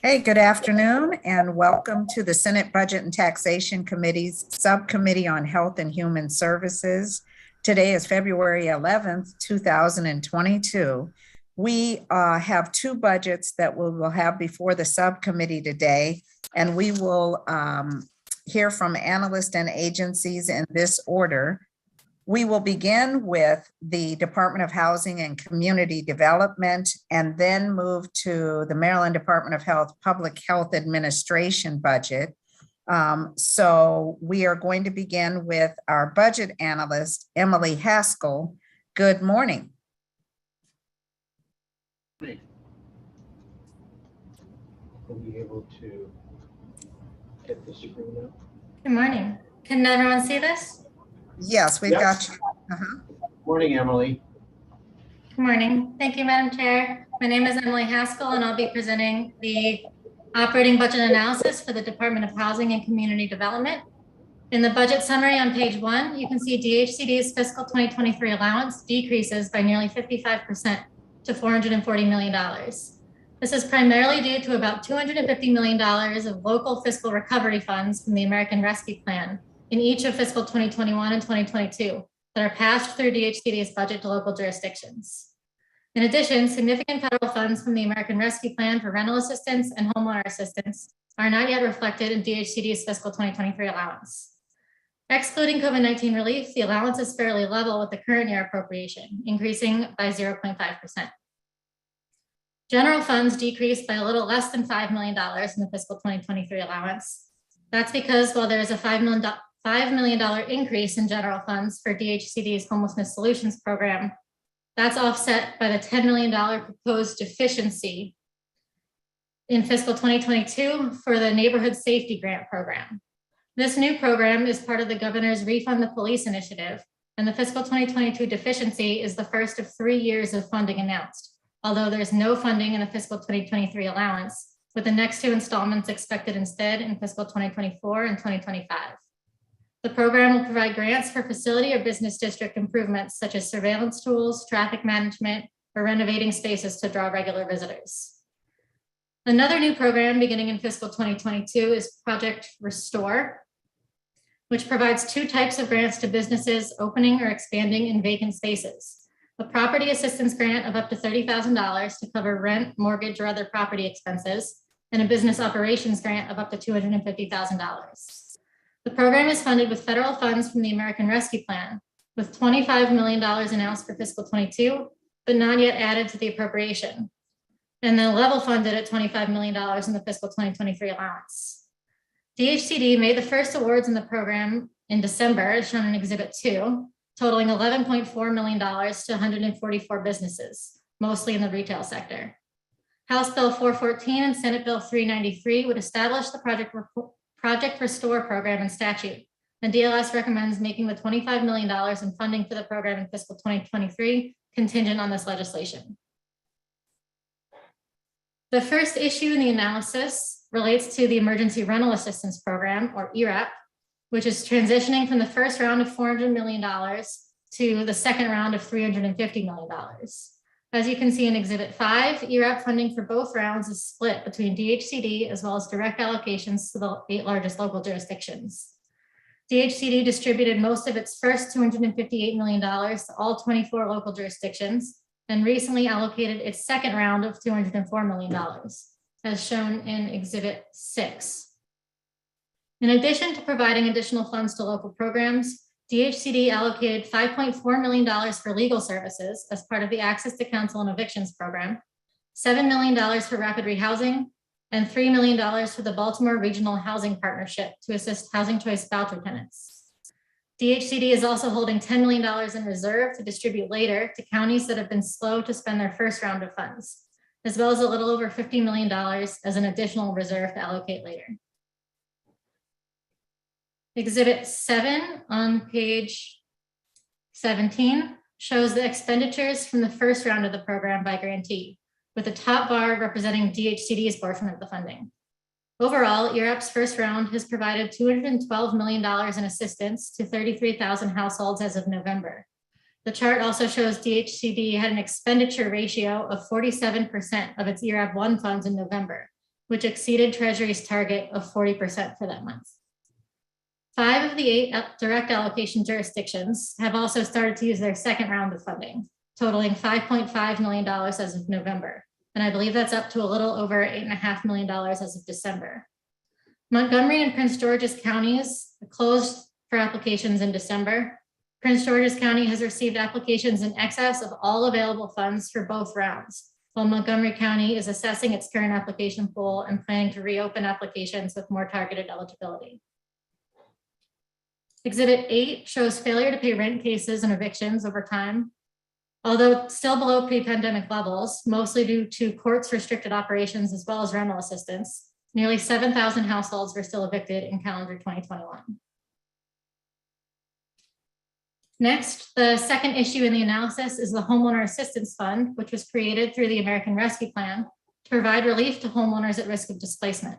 Hey, good afternoon, and welcome to the Senate Budget and Taxation Committee's Subcommittee on Health and Human Services. Today is February 11th, 2022. We have two budgets that we will have before the subcommittee today, and we will hear from analysts and agencies in this order. We will begin with the Department of Housing and Community Development and then move to the Maryland Department of Health Public Health Administration budget. So we are going to begin with our budget analyst, Emily Haskell. Good morning. We'll be able to get the screen up. Good morning. Can everyone see this? Yes, we've got you. Morning, Emily. Good morning. Thank you, Madam Chair. My name is Emily Haskell, and I'll be presenting the operating budget analysis for the Department of Housing and Community Development. In the budget summary on page 1, you can see DHCD's fiscal 2023 allowance decreases by nearly 55% to $440 million. This is primarily due to about $250 million of local fiscal recovery funds from the American Rescue Plan in each of fiscal 2021 and 2022 that are passed through DHCD's budget to local jurisdictions. In addition, significant federal funds from the American Rescue Plan for rental assistance and homeowner assistance are not yet reflected in DHCD's fiscal 2023 allowance. Excluding COVID-19 relief, the allowance is fairly level with the current year appropriation, increasing by 0.5%. General funds decreased by a little less than $5 million in the fiscal 2023 allowance. That's because while there is a $5 million increase in general funds for DHCD's Homelessness Solutions Program, that's offset by the $10 million proposed deficiency in fiscal 2022 for the Neighborhood Safety Grant Program. This new program is part of the Governor's Refund the Police initiative, and the fiscal 2022 deficiency is the first of 3 years of funding announced, although there's no funding in the fiscal 2023 allowance, with the next two installments expected instead in fiscal 2024 and 2025. The program will provide grants for facility or business district improvements such as surveillance tools, traffic management, or renovating spaces to draw regular visitors. Another new program beginning in fiscal 2022 is Project Restore, which provides two types of grants to businesses opening or expanding in vacant spaces. A property assistance grant of up to $30,000 to cover rent, mortgage, or other property expenses, and a business operations grant of up to $250,000. The program is funded with federal funds from the American Rescue Plan, with $25 million announced for fiscal 22, but not yet added to the appropriation, and then level funded at $25 million in the fiscal 2023 allowance. DHCD made the first awards in the program in December, as shown in Exhibit 2, totaling $11.4 million to 144 businesses, mostly in the retail sector. House Bill 414 and Senate Bill 393 would establish the Project Restore program in statute, and DLS recommends making the $25 million in funding for the program in fiscal 2023 contingent on this legislation. The first issue in the analysis relates to the Emergency Rental Assistance Program, or EREP, which is transitioning from the first round of $400 million to the second round of $350 million. As you can see in Exhibit 5, EREP funding for both rounds is split between DHCD as well as direct allocations to the 8 largest local jurisdictions. DHCD distributed most of its first $258 million to all 24 local jurisdictions and recently allocated its second round of $204 million, as shown in Exhibit 6. In addition to providing additional funds to local programs, DHCD allocated $5.4 million for legal services as part of the Access to Counsel and Evictions program, $7 million for rapid rehousing, and $3 million for the Baltimore Regional Housing Partnership to assist housing choice voucher tenants. DHCD is also holding $10 million in reserve to distribute later to counties that have been slow to spend their first round of funds, as well as a little over $50 million as an additional reserve to allocate later. Exhibit 7 on page 17 shows the expenditures from the first round of the program by grantee, with the top bar representing DHCD's portion of the funding. Overall, EREP's first round has provided $212 million in assistance to 33,000 households as of November. The chart also shows DHCD had an expenditure ratio of 47% of its EREP 1 funds in November, which exceeded Treasury's target of 40% for that month. 5 of the 8 direct allocation jurisdictions have also started to use their second round of funding, totaling $5.5 million as of November. And I believe that's up to a little over $8.5 million as of December. Montgomery and Prince George's counties closed for applications in December. Prince George's County has received applications in excess of all available funds for both rounds, while Montgomery County is assessing its current application pool and planning to reopen applications with more targeted eligibility. Exhibit 8 shows failure to pay rent cases and evictions over time. Although still below pre-pandemic levels, mostly due to courts restricted operations as well as rental assistance, nearly 7,000 households were still evicted in calendar 2021. Next, the second issue in the analysis is the Homeowner Assistance Fund, which was created through the American Rescue Plan to provide relief to homeowners at risk of displacement.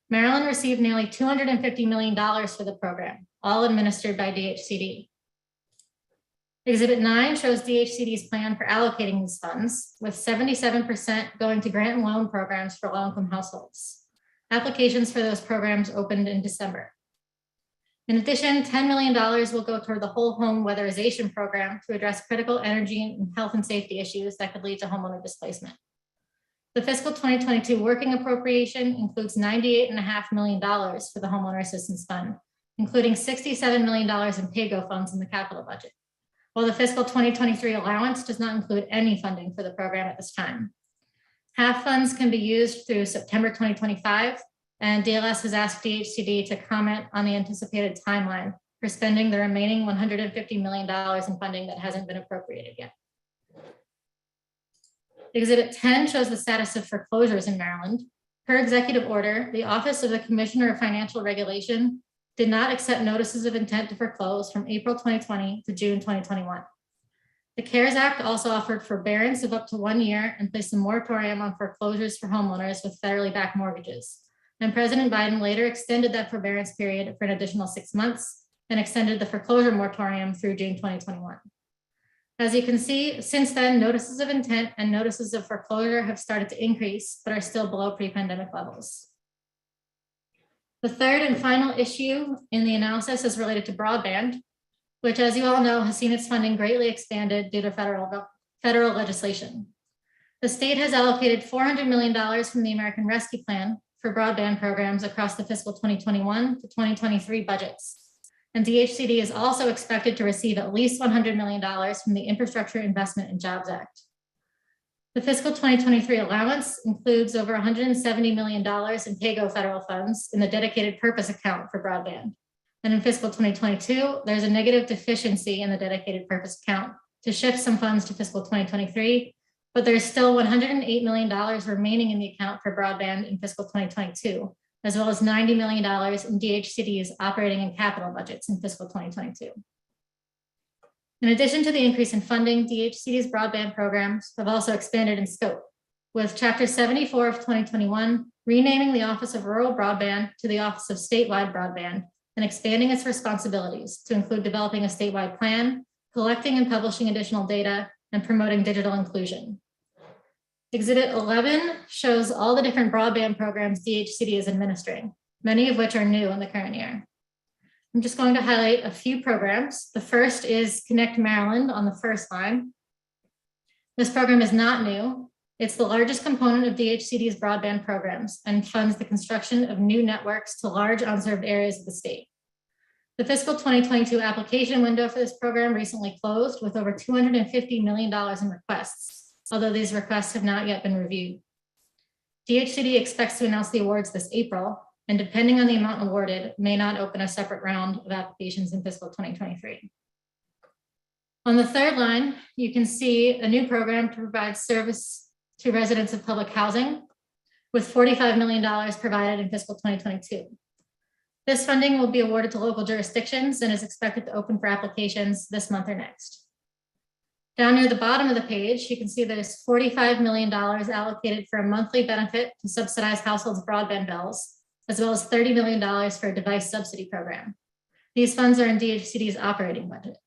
Maryland received nearly $250 million for the program, all administered by DHCD. Exhibit 9 shows DHCD's plan for allocating these funds, with 77% going to grant and loan programs for low-income households. Applications for those programs opened in December. In addition, $10 million will go toward the whole home weatherization program to address critical energy and health and safety issues that could lead to homeowner displacement. The fiscal 2022 working appropriation includes $98.5 million for the Homeowner Assistance Fund, including $67 million in pay-go funds in the capital budget, while the fiscal 2023 allowance does not include any funding for the program at this time. Half funds can be used through September 2025, and DLS has asked DHCD to comment on the anticipated timeline for spending the remaining $150 million in funding that hasn't been appropriated yet. Exhibit 10 shows the status of foreclosures in Maryland. Per executive order, the Office of the Commissioner of Financial Regulation did not accept notices of intent to foreclose from April 2020 to June 2021. The CARES Act also offered forbearance of up to 1 year and placed a moratorium on foreclosures for homeowners with federally backed mortgages. And President Biden later extended that forbearance period for an additional 6 months and extended the foreclosure moratorium through June 2021. As you can see, since then, notices of intent and notices of foreclosure have started to increase, but are still below pre-pandemic levels. The third and final issue in the analysis is related to broadband, which, as you all know, has seen its funding greatly expanded due to federal legislation. The state has allocated $400 million from the American Rescue Plan for broadband programs across the fiscal 2021 to 2023 budgets. And DHCD is also expected to receive at least $100 million from the Infrastructure Investment and Jobs Act. The fiscal 2023 allowance includes over $170 million in pay-go federal funds in the dedicated purpose account for broadband. And in fiscal 2022, there's a negative deficiency in the dedicated purpose account to shift some funds to fiscal 2023, but there's still $108 million remaining in the account for broadband in fiscal 2022, as well as $90 million in DHCD's operating and capital budgets in fiscal 2022. In addition to the increase in funding, DHCD's broadband programs have also expanded in scope, with Chapter 74 of 2021 renaming the Office of Rural Broadband to the Office of Statewide Broadband and expanding its responsibilities to include developing a statewide plan, collecting and publishing additional data, and promoting digital inclusion. Exhibit 11 shows all the different broadband programs DHCD is administering, many of which are new in the current year. I'm just going to highlight a few programs. The first is Connect Maryland on the first line. This program is not new. It's the largest component of DHCD's broadband programs and funds the construction of new networks to large unserved areas of the state. The fiscal 2022 application window for this program recently closed with over $250 million in requests, although these requests have not yet been reviewed. DHCD expects to announce the awards this April, and depending on the amount awarded, may not open a separate round of applications in fiscal 2023. On the third line, you can see a new program to provide service to residents of public housing with $45 million provided in fiscal 2022. This funding will be awarded to local jurisdictions and is expected to open for applications this month or next. Down near the bottom of the page, you can see there's $45 million allocated for a monthly benefit to subsidize households' broadband bills, as well as $30 million for a device subsidy program. These funds are in DHCD's operating budget.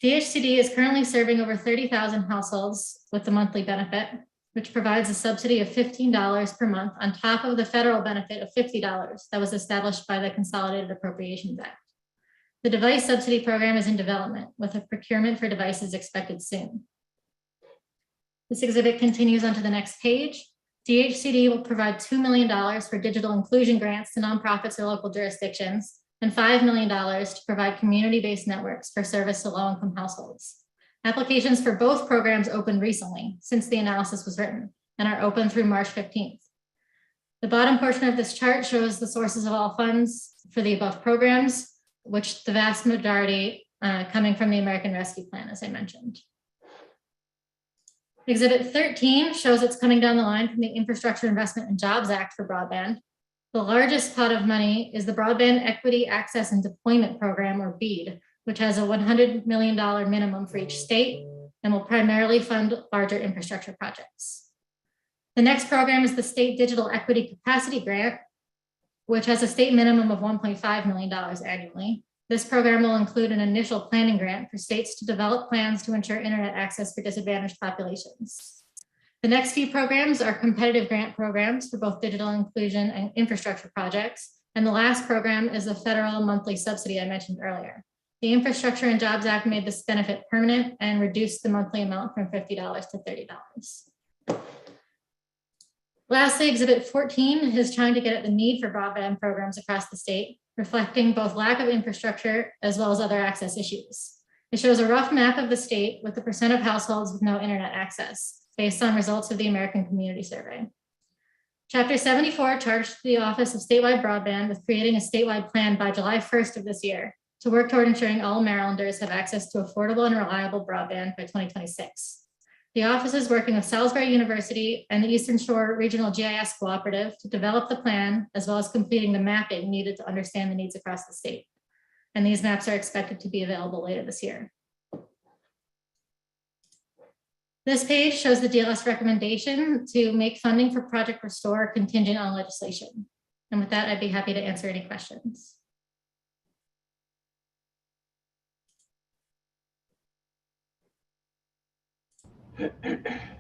DHCD is currently serving over 30,000 households with the monthly benefit, which provides a subsidy of $15 per month on top of the federal benefit of $50 that was established by the Consolidated Appropriations Act. The device subsidy program is in development, with a procurement for devices expected soon. This exhibit continues onto the next page. DHCD will provide $2 million for digital inclusion grants to nonprofits or local jurisdictions, and $5 million to provide community-based networks for service to low-income households. Applications for both programs opened recently since the analysis was written and are open through March 15th. The bottom portion of this chart shows the sources of all funds for the above programs, which the vast majority coming from the American Rescue Plan, as I mentioned. Exhibit 13 shows it's coming down the line from the Infrastructure Investment and Jobs Act for broadband. The largest pot of money is the Broadband Equity, Access, and Deployment Program, or BEAD, which has a $100 million minimum for each state and will primarily fund larger infrastructure projects. The next program is the State Digital Equity Capacity Grant, which has a state minimum of $1.5 million annually. This program will include an initial planning grant for states to develop plans to ensure internet access for disadvantaged populations. The next few programs are competitive grant programs for both digital inclusion and infrastructure projects. And the last program is the federal monthly subsidy I mentioned earlier. The Infrastructure and Jobs Act made this benefit permanent and reduced the monthly amount from $50 to $30. Lastly, Exhibit 14 is trying to get at the need for broadband programs across the state, reflecting both lack of infrastructure as well as other access issues. It shows a rough map of the state with the percent of households with no internet access based on results of the American Community Survey. Chapter 74 charged the Office of Statewide Broadband with creating a statewide plan by July 1st of this year to work toward ensuring all Marylanders have access to affordable and reliable broadband by 2026. The office is working with Salisbury University and the Eastern Shore Regional GIS Cooperative to develop the plan, as well as completing the mapping needed to understand the needs across the state. And these maps are expected to be available later this year. This page shows the DLS recommendation to make funding for Project Restore contingent on legislation. And with that, I'd be happy to answer any questions.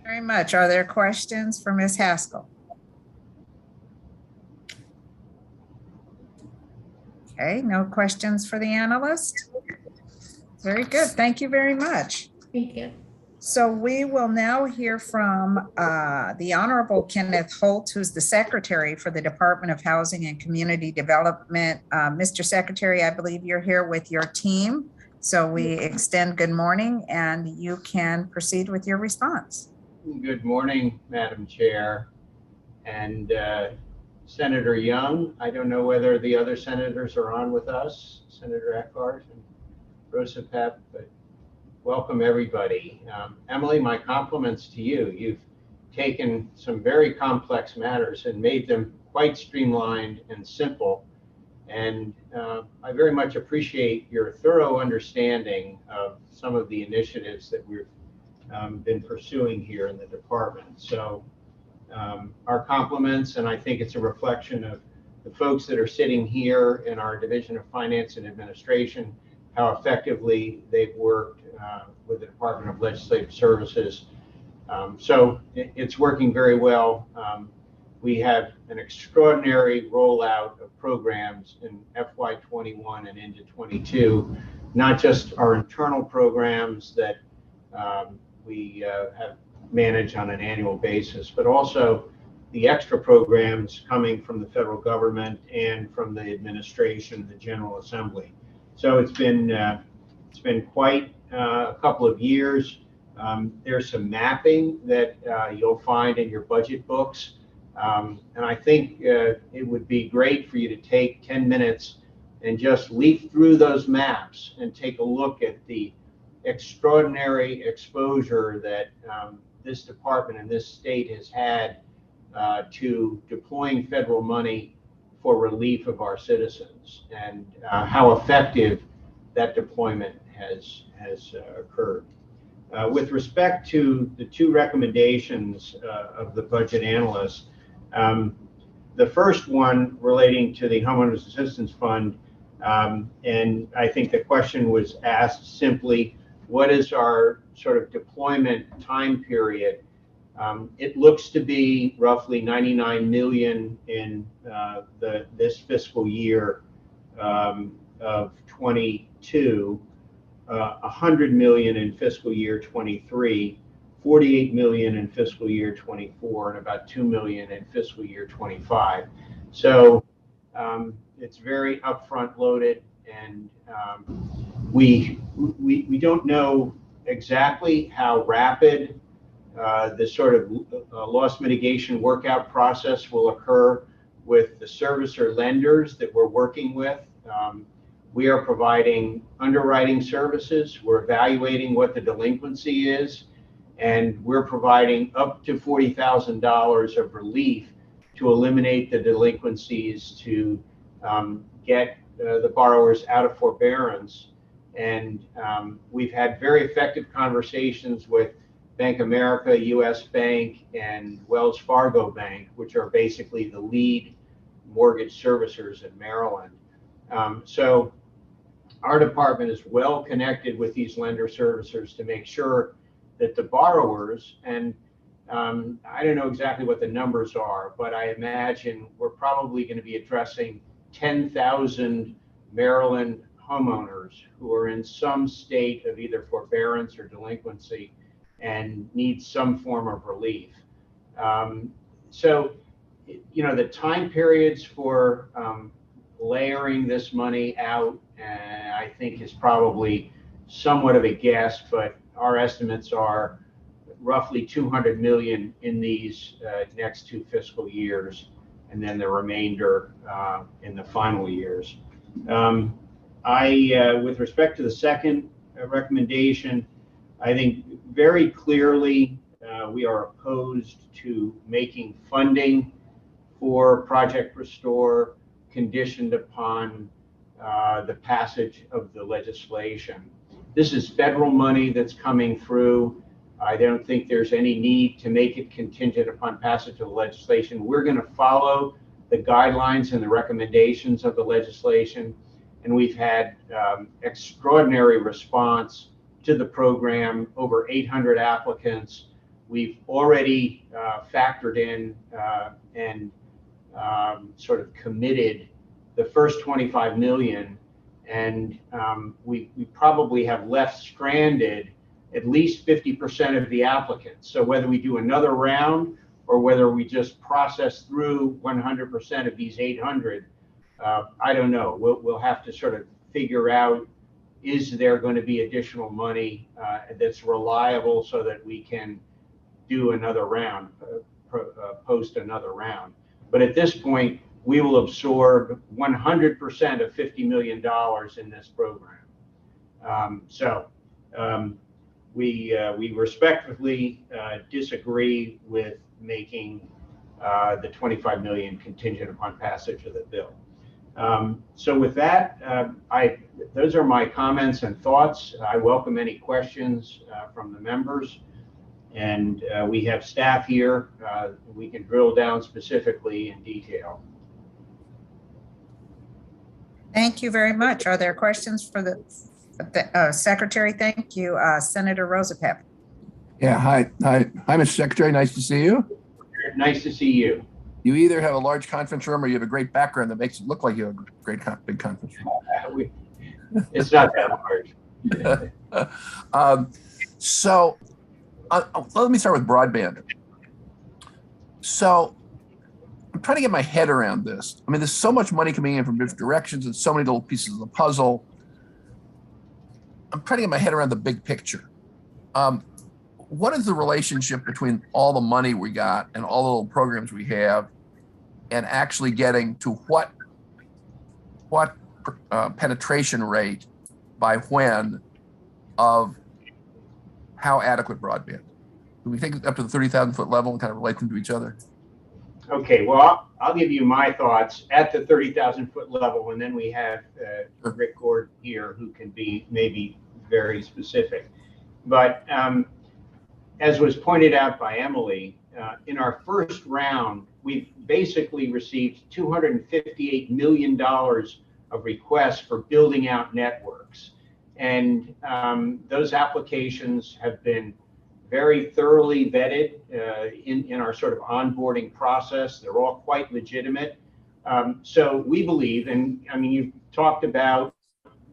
Very much. Are there questions for Ms. Haskell? Okay, no questions for the analyst. Very good. Thank you very much. Thank you. So we will now hear from the Honorable Kenneth Holt, who's the Secretary for the Department of Housing and Community Development. Mr. Secretary, I believe you're here with your team. So we extend good morning and you can proceed with your response. Good morning, Madam Chair. And Senator Young, I don't know whether the other senators are on with us, Senator Eckhart and Rosapep, but welcome everybody. Emily, my compliments to you. You've taken some very complex matters and made them quite streamlined and simple. And I very much appreciate your thorough understanding of some of the initiatives that we've been pursuing here in the department. So our compliments, and I think it's a reflection of the folks that are sitting here in our Division of Finance and Administration, how effectively they've worked with the Department of Legislative Services. So it's working very well. We have an extraordinary rollout of programs in FY21 and into 22, not just our internal programs that we have managed on an annual basis, but also the extra programs coming from the federal government and from the administration, the General Assembly. So it's been quite a couple of years. There's some mapping that you'll find in your budget books. And I think it would be great for you to take 10 minutes and just leaf through those maps and take a look at the extraordinary exposure that this department and this state has had to deploying federal money for relief of our citizens, and how effective that deployment has occurred. With respect to the two recommendations of the budget analyst, the first one relating to the Homeowners Assistance Fund, and I think the question was asked simply, what is our sort of deployment time period? It looks to be roughly 99 million in this fiscal year of 22, 100 million in fiscal year 23, 48 million in fiscal year 24, and about 2 million in fiscal year 25. So it's very upfront loaded, and we don't know exactly how rapid the sort of loss mitigation workout process will occur with the servicer lenders that we're working with. We are providing underwriting services. We're evaluating what the delinquency is, and we're providing up to $40,000 of relief to eliminate the delinquencies, to get the borrowers out of forbearance. And we've had very effective conversations with Bank of America, US Bank, and Wells Fargo Bank, which are basically the lead mortgage servicers in Maryland. So our department is well connected with these lender servicers to make sure that the borrowers, and I don't know exactly what the numbers are, but I imagine we're probably going to be addressing 10,000 Maryland homeowners who are in some state of either forbearance or delinquency and need some form of relief. So, you know, the time periods for layering this money out, I think, is probably somewhat of a guess, but our estimates are roughly 200 million in these next 2 fiscal years, and then the remainder in the final years. With respect to the second recommendation, I think very clearly we are opposed to making funding for Project Restore conditioned upon the passage of the legislation. This is federal money that's coming through. I don't think there's any need to make it contingent upon passage of the legislation. We're going to follow the guidelines and the recommendations of the legislation, and we've had extraordinary response to the program, over 800 applicants. We've already factored in and sort of committed the first 25 million, and we probably have left stranded at least 50% of the applicants. So whether we do another round or whether we just process through 100% of these 800, I don't know. We'll have to sort of figure out, is there going to be additional money that's reliable so that we can do another round, post another round. But at this point, we will absorb 100% of $50 million in this program. We respectfully disagree with making the 25 million contingent upon passage of the bill. So with that, those are my comments and thoughts. I welcome any questions from the members, and we have staff here. We can drill down specifically in detail. Thank you very much. Are there questions for the Secretary? Thank you. Senator Rosapep. Yeah, hi, Mr. Secretary. Nice to see you. Nice to see you. You either have a large conference room or you have a great background that makes it look like you have a great big conference room. It's not that large. So let me start with broadband. So I'm trying to get my head around this. I mean, there's so much money coming in from different directions and so many little pieces of the puzzle. I'm trying to get my head around the big picture. What is the relationship between all the money we got and all the little programs we have and actually getting to what penetration rate by when of how adequate broadband? Do we think up to the 30,000 foot level and kind of relate them to each other? Okay, well, I'll give you my thoughts at the 30,000 foot level, and then we have Rick Gordon here who can be maybe very specific. But as was pointed out by Emily, in our first round, we've basically received $258 million of requests for building out networks. And those applications have been very thoroughly vetted in our sort of onboarding process. They're all quite legitimate. So we believe, and I mean, you've talked about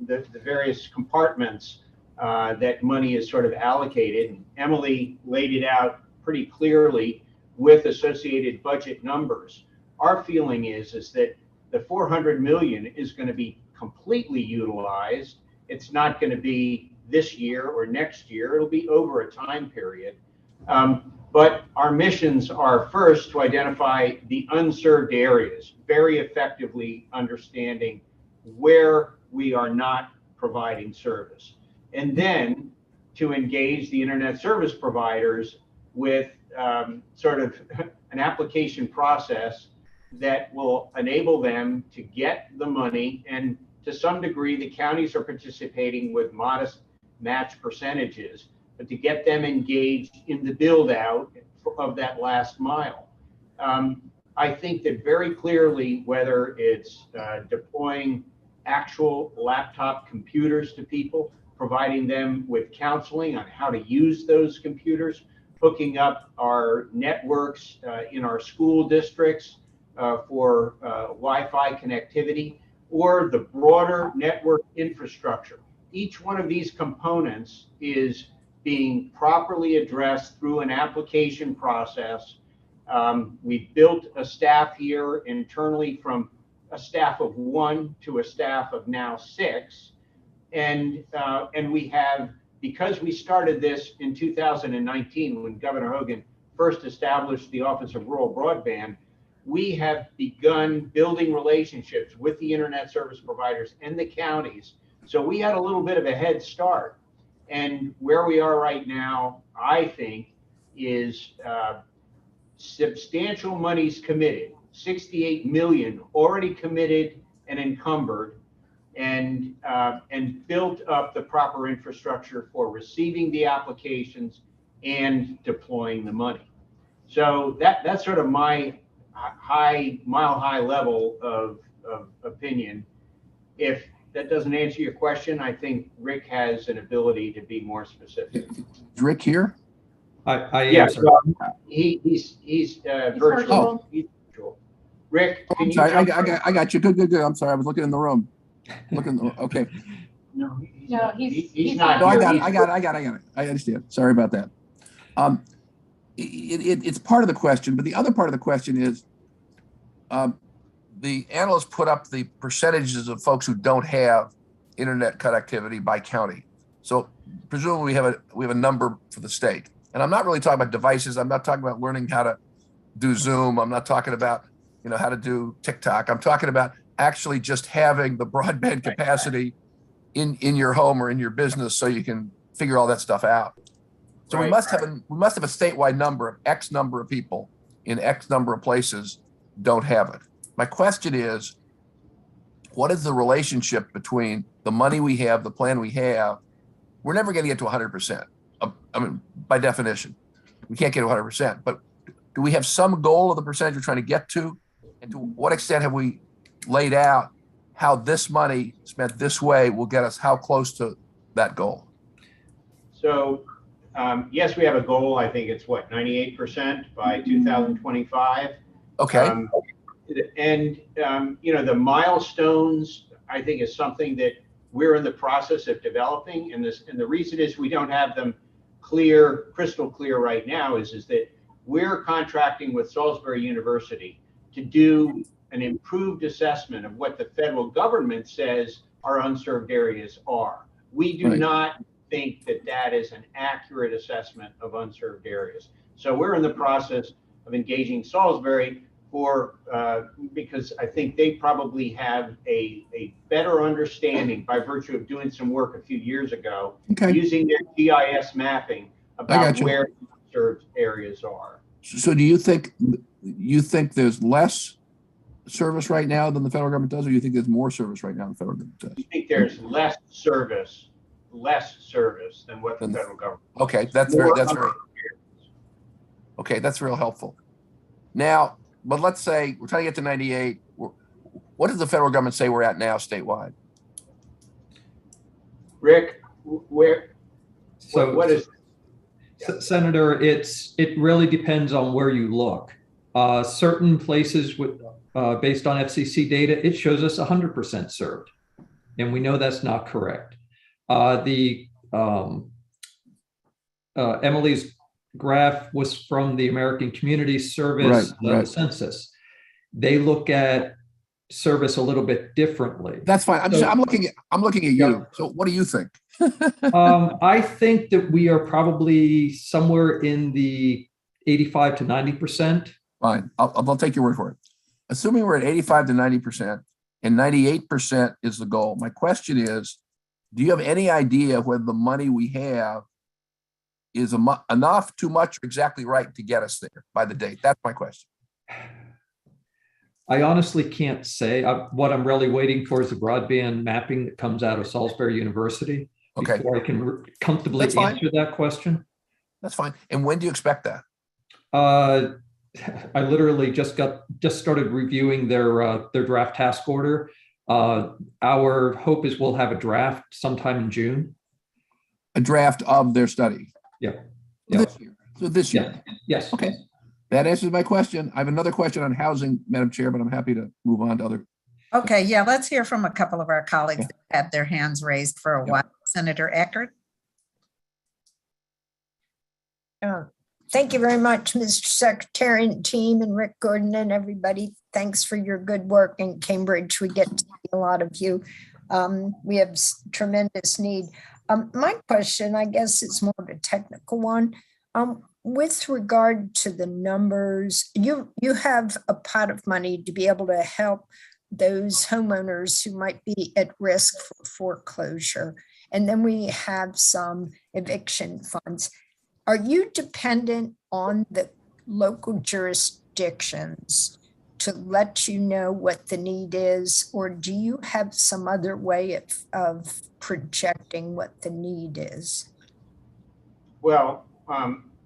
the various compartments that money is sort of allocated. Emily laid it out pretty clearly with associated budget numbers. Our feeling is that the 400 million is going to be completely utilized. It's not going to be this year or next year. It'll be over a time period. But our missions are first to identify the unserved areas, very effectively understanding where we are not providing service. And then to engage the internet service providers with sort of an application process that will enable them to get the money. And to some degree, the counties are participating with modest match percentages, but to get them engaged in the build out of that last mile. I think that very clearly, whether it's deploying actual laptop computers to people, providing them with counseling on how to use those computers, hooking up our networks in our school districts for Wi-Fi connectivity, or the broader network infrastructure. Each one of these components is being properly addressed through an application process. We built a staff here internally from a staff of 1 to a staff of now 6. And we have, because we started this in 2019 when Governor Hogan first established the Office of Rural Broadband, we have begun building relationships with the internet service providers and the counties. So we had a little bit of a head start. And where we are right now, I think, is substantial monies committed, 68 million already committed and encumbered, and built up the proper infrastructure for receiving the applications and deploying the money. So that's sort of my mile high level of opinion. If that doesn't answer your question, I think Rick has an ability to be more specific. Is Rick here? I yeah, am, sir. He's virtual. virtual. He's virtual. Rick, Oh, can I'm you? sorry, I got you. Good. I'm sorry, I was looking in the room. Okay. No, he's not. No, I here. got it. I understand. Sorry about that. It's part of the question, but the other part of the question is, the analysts put up the percentages of folks who don't have internet connectivity by county. So presumably we have a number for the state. And I'm not really talking about devices. I'm not talking about learning how to do Zoom. I'm not talking about, how to do TikTok. I'm talking about actually just having the broadband capacity in your home or in your business so you can figure all that stuff out. So we must have a statewide number of X number of people in X number of places don't have it. My question is, what is the relationship between the money we have, the plan we have? We're never going to get to 100%. I mean, by definition, we can't get to 100%, but do we have some goal of the percentage we're trying to get to? And to what extent have we laid out how this money spent this way will get us how close to that goal? So, yes, we have a goal. I think it's 98% by 2025. Okay. The milestones, I think, is something that we're in the process of developing. And the reason is we don't have them crystal clear right now is that we're contracting with Salisbury University to do an improved assessment of what the federal government says our unserved areas are. We do not think that is an accurate assessment of unserved areas. So we're in the process of engaging Salisbury because I think they probably have a better understanding by virtue of doing some work a few years ago, using their GIS mapping about where unserved areas are. So do you think there's less service right now than the federal government does, or do you think there's more service right now than the federal government does? I think there's less service than what the federal government does. Okay, that's real helpful. Now, but let's say we're trying to get to 98. What does the federal government say we're at now statewide? Rick, what is? Senator, it really depends on where you look. Certain places with based on FCC data, it shows us 100% served, and we know that's not correct. Emily's graph was from the American Community Service census. They look at service a little bit differently. That's fine. I'm looking at you. Yeah. So what do you think? I think that we are probably somewhere in the 85 to 90%. Fine. I'll take your word for it. Assuming we're at 85 to 90% and 98% is the goal. My question is, do you have any idea whether the money we have is enough, too much, or exactly right to get us there by the date? That's my question. I honestly can't say. What I'm really waiting for is the broadband mapping that comes out of Salisbury University before I can comfortably answer that question. That's fine. And when do you expect that? I literally just started reviewing their draft task order. Our hope is we'll have a draft sometime in June. A draft of their study? Yeah. This year. So this year? Yeah. Yes. Okay. That answers my question. I have another question on housing, Madam Chair, but I'm happy to move on to other. Okay, yeah, let's hear from a couple of our colleagues that had their hands raised for a while. Senator Eckert. Thank you very much, Mr. Secretary and team, and Rick Gordon and everybody. Thanks for your good work in Cambridge. We get to see a lot of you. We have tremendous need. My question, I guess, is more of a technical one. With regard to the numbers, you have a pot of money to be able to help those homeowners who might be at risk for foreclosure. And then we have some eviction funds. Are you dependent on the local jurisdictions to let you know what the need is, or do you have some other way of projecting what the need is? Well,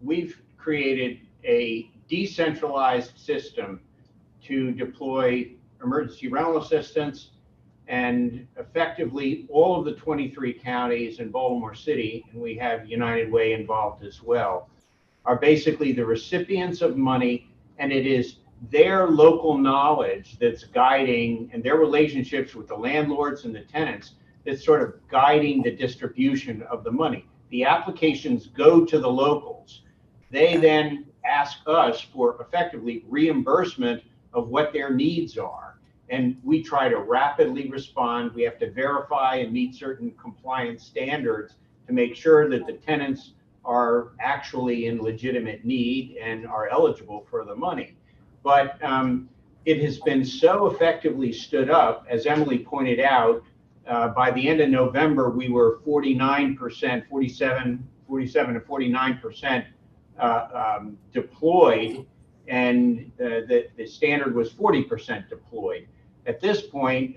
we've created a decentralized system to deploy emergency rental assistance, and effectively all of the 23 counties in Baltimore City, and we have United Way involved as well, are basically the recipients of money, and it is their local knowledge that's guiding, and their relationships with the landlords and the tenants that's sort of guiding the distribution of the money. The applications go to the locals. They then ask us for effectively reimbursement of what their needs are. And we try to rapidly respond. We have to verify and meet certain compliance standards to make sure that the tenants are actually in legitimate need and are eligible for the money. But it has been so effectively stood up, as Emily pointed out. By the end of November, we were 49%, 47 to 49% deployed, and the standard was 40% deployed. At this point,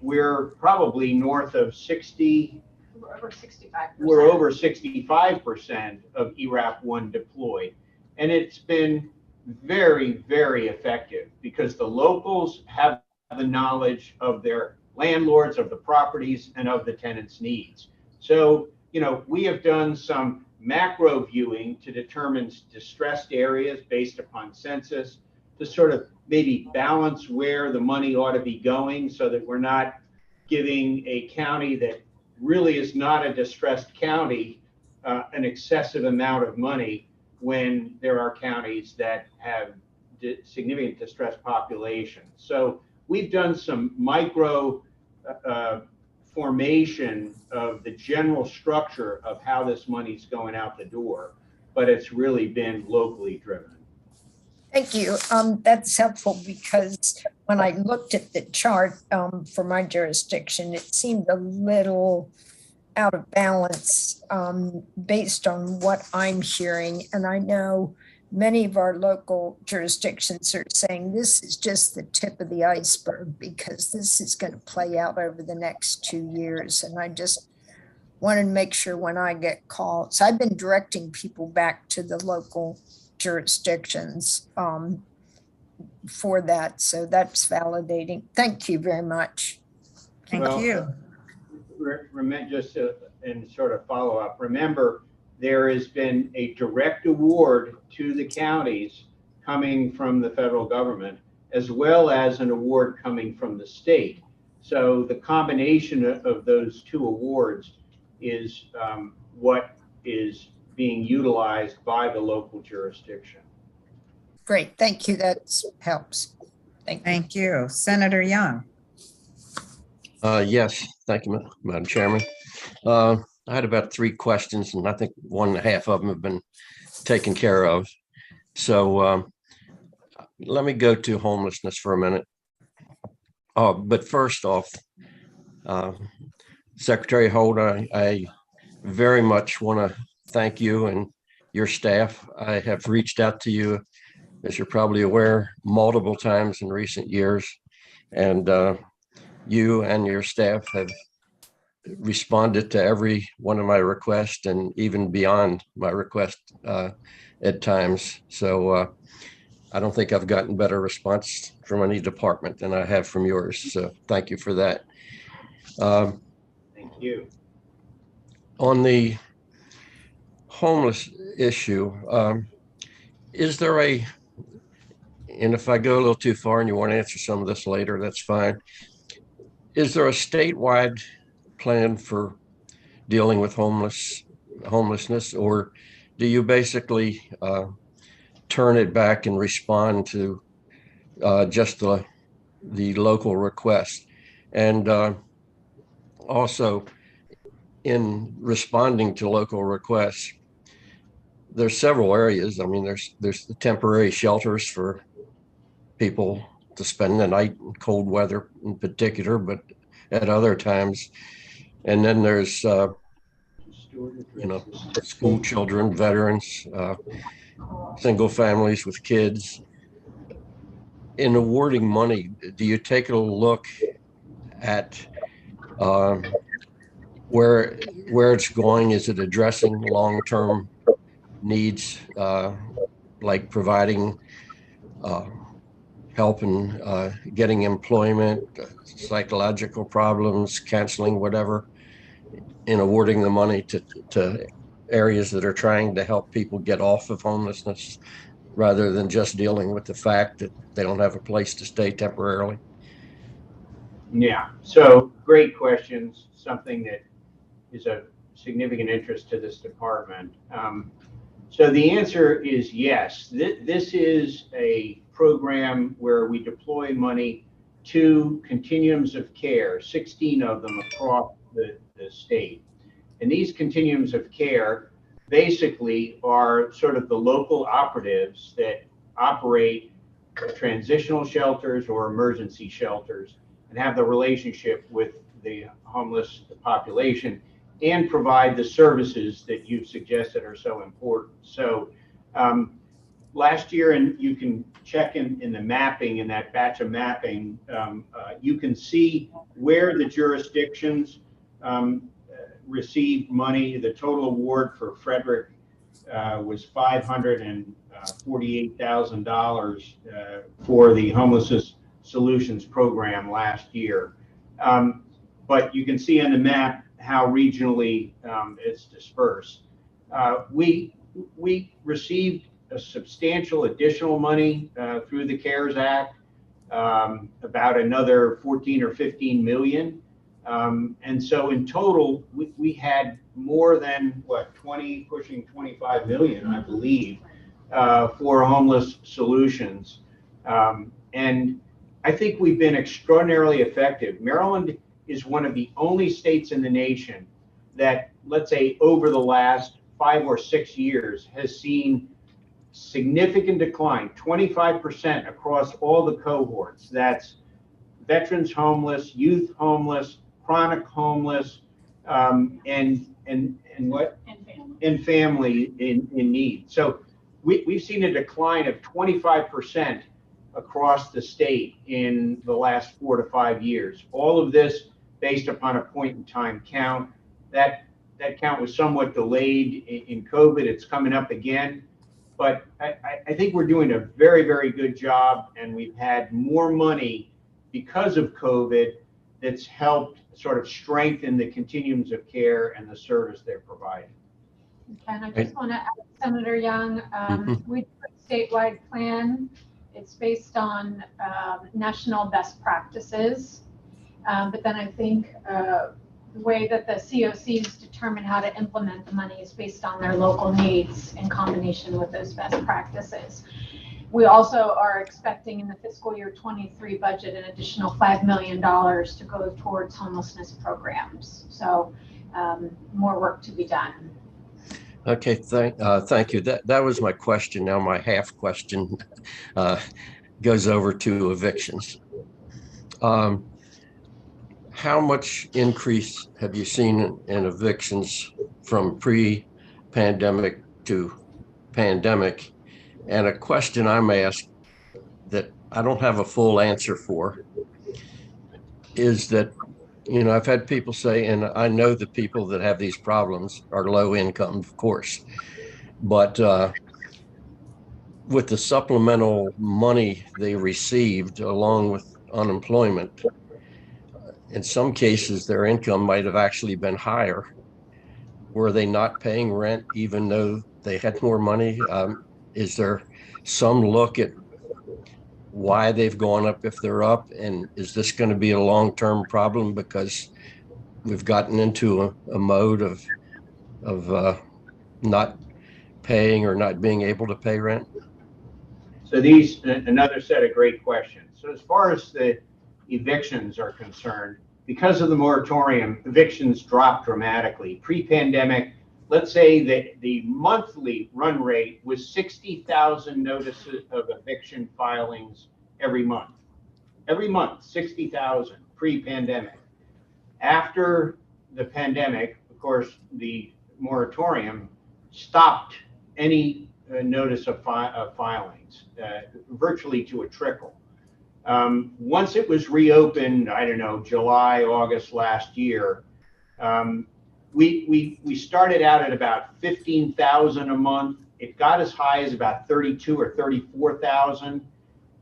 we're probably north of 60. We're over 65%. We're over 65% of ERAP 1 deployed. And it's been very, very effective because the locals have the knowledge of their landlords, of the properties, and of the tenants' needs. So, we have done some macro viewing to determine distressed areas based upon census to sort of maybe balance where the money ought to be going so that we're not giving a county that really is not a distressed county an excessive amount of money when there are counties that have significant distressed populations. So we've done some micro formation of the general structure of how this money's going out the door, but it's really been locally driven. Thank you. That's helpful because when I looked at the chart for my jurisdiction, it seemed a little out of balance based on what I'm hearing. And I know many of our local jurisdictions are saying this is just the tip of the iceberg because this is going to play out over the next 2 years. And I just wanted to make sure when I get calls, I've been directing people back to the local jurisdictions for that. So that's validating. Thank you very much. Thank you. Just in sort of follow up, remember there has been a direct award to the counties coming from the federal government, as well as an award coming from the state. So the combination of those two awards is what is being utilized by the local jurisdiction. Great, thank you. That helps. Thank you. Thank you. Senator Young. Yes, thank you, Madam Chairman. I had about 3 questions, and I think 1.5 of them have been taken care of. So let me go to homelessness for a minute. But first off, Secretary Holt, I very much want to thank you and your staff. I have reached out to you, as you're probably aware, multiple times in recent years, and you and your staff have responded to every one of my requests and even beyond my request at times. So I don't think I've gotten better response from any department than I have from yours. So thank you for that. Thank you. On the homeless issue, is there a, and if I go a little too far and you want to answer some of this later, that's fine. Is there a statewide plan for dealing with homelessness, or do you basically turn it back and respond to just the local request? And also, in responding to local requests, there's several areas. I mean, there's the temporary shelters for people to spend the night in cold weather in particular, but at other times. And then there's, school children, veterans, single families with kids. In awarding money, do you take a look at where it's going? Is it addressing long-term needs, like providing help in getting employment, psychological problems, counseling, whatever, in awarding the money to areas that are trying to help people get off of homelessness, rather than just dealing with the fact that they don't have a place to stay temporarily? Yeah, so great questions, something that is of significant interest to this department. So the answer is yes. This is a program where we deploy money to continuums of care, 16 of them across the state. And these continuums of care basically are sort of the local operatives that operate transitional shelters or emergency shelters and have the relationship with the homeless population and provide the services that you've suggested are so important. So last year, and you can check in the mapping, in that batch of mapping, you can see where the jurisdictions received money. The total award for Frederick was $548,000 for the Homelessness Solutions Program last year. But you can see on the map how regionally it's dispersed. We received a substantial additional money through the CARES Act, about another 14 or 15 million. And so in total, we had more than 20, pushing 25 million, I believe, for homeless solutions. And I think we've been extraordinarily effective. Maryland is one of the only states in the nation that, let's say, over the last 5 or 6 years has seen significant decline, 25% across all the cohorts. That's veterans homeless, youth homeless, chronic homeless, and what? And family in need. So we've seen a decline of 25% across the state in the last 4 to 5 years. All of this based upon a point in time count. That count was somewhat delayed in COVID. It's coming up again. But I think we're doing a very, very good job, and we've had more money because of COVID that's helped sort of strengthen the continuums of care and the service they're providing. And I just want to add, Senator Young, we do a statewide plan. It's based on national best practices. But then I think the way that the COCs determine how to implement the money is based on their local needs in combination with those best practices. We also are expecting in the fiscal year 23 budget an additional $5 million to go towards homelessness programs. So more work to be done. Okay, thank you. That was my question. Now my half question goes over to evictions. How much increase have you seen in evictions from pre-pandemic to pandemic? And a question I'm asked that I don't have a full answer for is that, you know, I've had people say, and I know the people that have these problems are low income, of course, but with the supplemental money they received along with unemployment, in some cases, their income might have actually been higher. Were they not paying rent even though they had more money? Is there some look at why they've gone up if they're up? And is this going to be a long-term problem because we've gotten into a mode of not paying or not being able to pay rent? So these, another set of great questions. So as far as the evictions are concerned, because of the moratorium, evictions dropped dramatically. Pre-pandemic, let's say that the monthly run rate was 60,000 notices of eviction filings every month. Every month, 60,000 pre-pandemic. After the pandemic, of course, the moratorium stopped any notice of filings, virtually to a trickle. Once it was reopened, I don't know, July, August last year, we started out at about 15,000 a month. It got as high as about 32 or 34,000,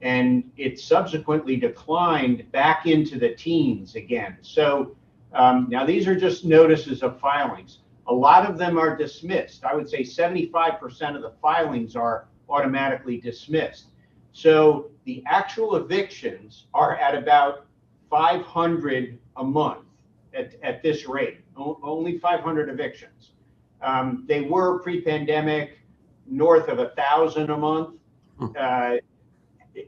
and it subsequently declined back into the teens again. So now these are just notices of filings. A lot of them are dismissed. I would say 75% of the filings are automatically dismissed. So the actual evictions are at about 500 a month at this rate, only 500 evictions. They were pre-pandemic north of 1,000 a month.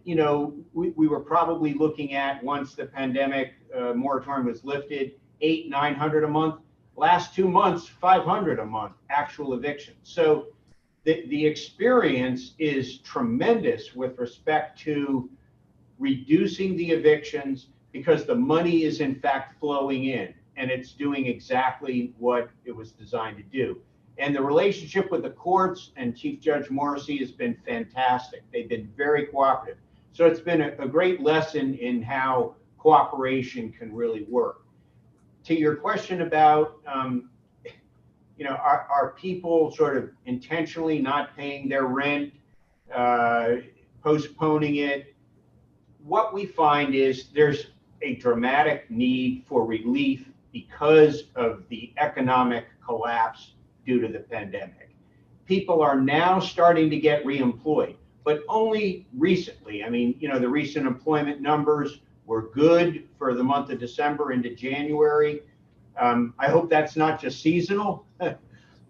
You know, we were probably looking at, once the pandemic moratorium was lifted, 800-900 a month. Last 2 months, 500 a month actual evictions. So the experience is tremendous with respect to reducing the evictions, because the money is in fact flowing in and it's doing exactly what it was designed to do. And the relationship with the courts and Chief Judge Morrissey has been fantastic. They've been very cooperative. So it's been a great lesson in how cooperation can really work. To your question about you know, are people sort of intentionally not paying their rent, postponing it? What we find is there's a dramatic need for relief because of the economic collapse due to the pandemic. People are now starting to get reemployed, but only recently. I mean, you know, the recent employment numbers were good for the month of December into January. I hope that's not just seasonal,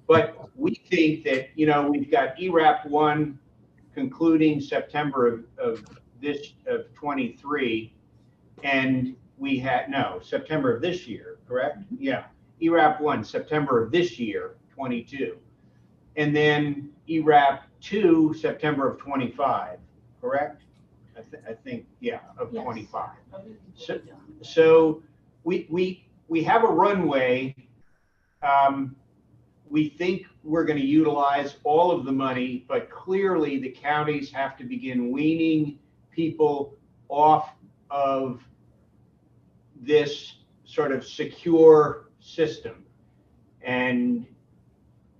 but we think that, you know, we've got EREP 1 concluding September of 23, and we had, no, September of this year, correct? Yeah, EREP 1, September of this year, 22. And then EREP 2, September of 25, correct? I think, yeah, of yes. 25. So we have a runway. We think we're going to utilize all of the money, but clearly the counties have to begin weaning people off of this sort of secure system. And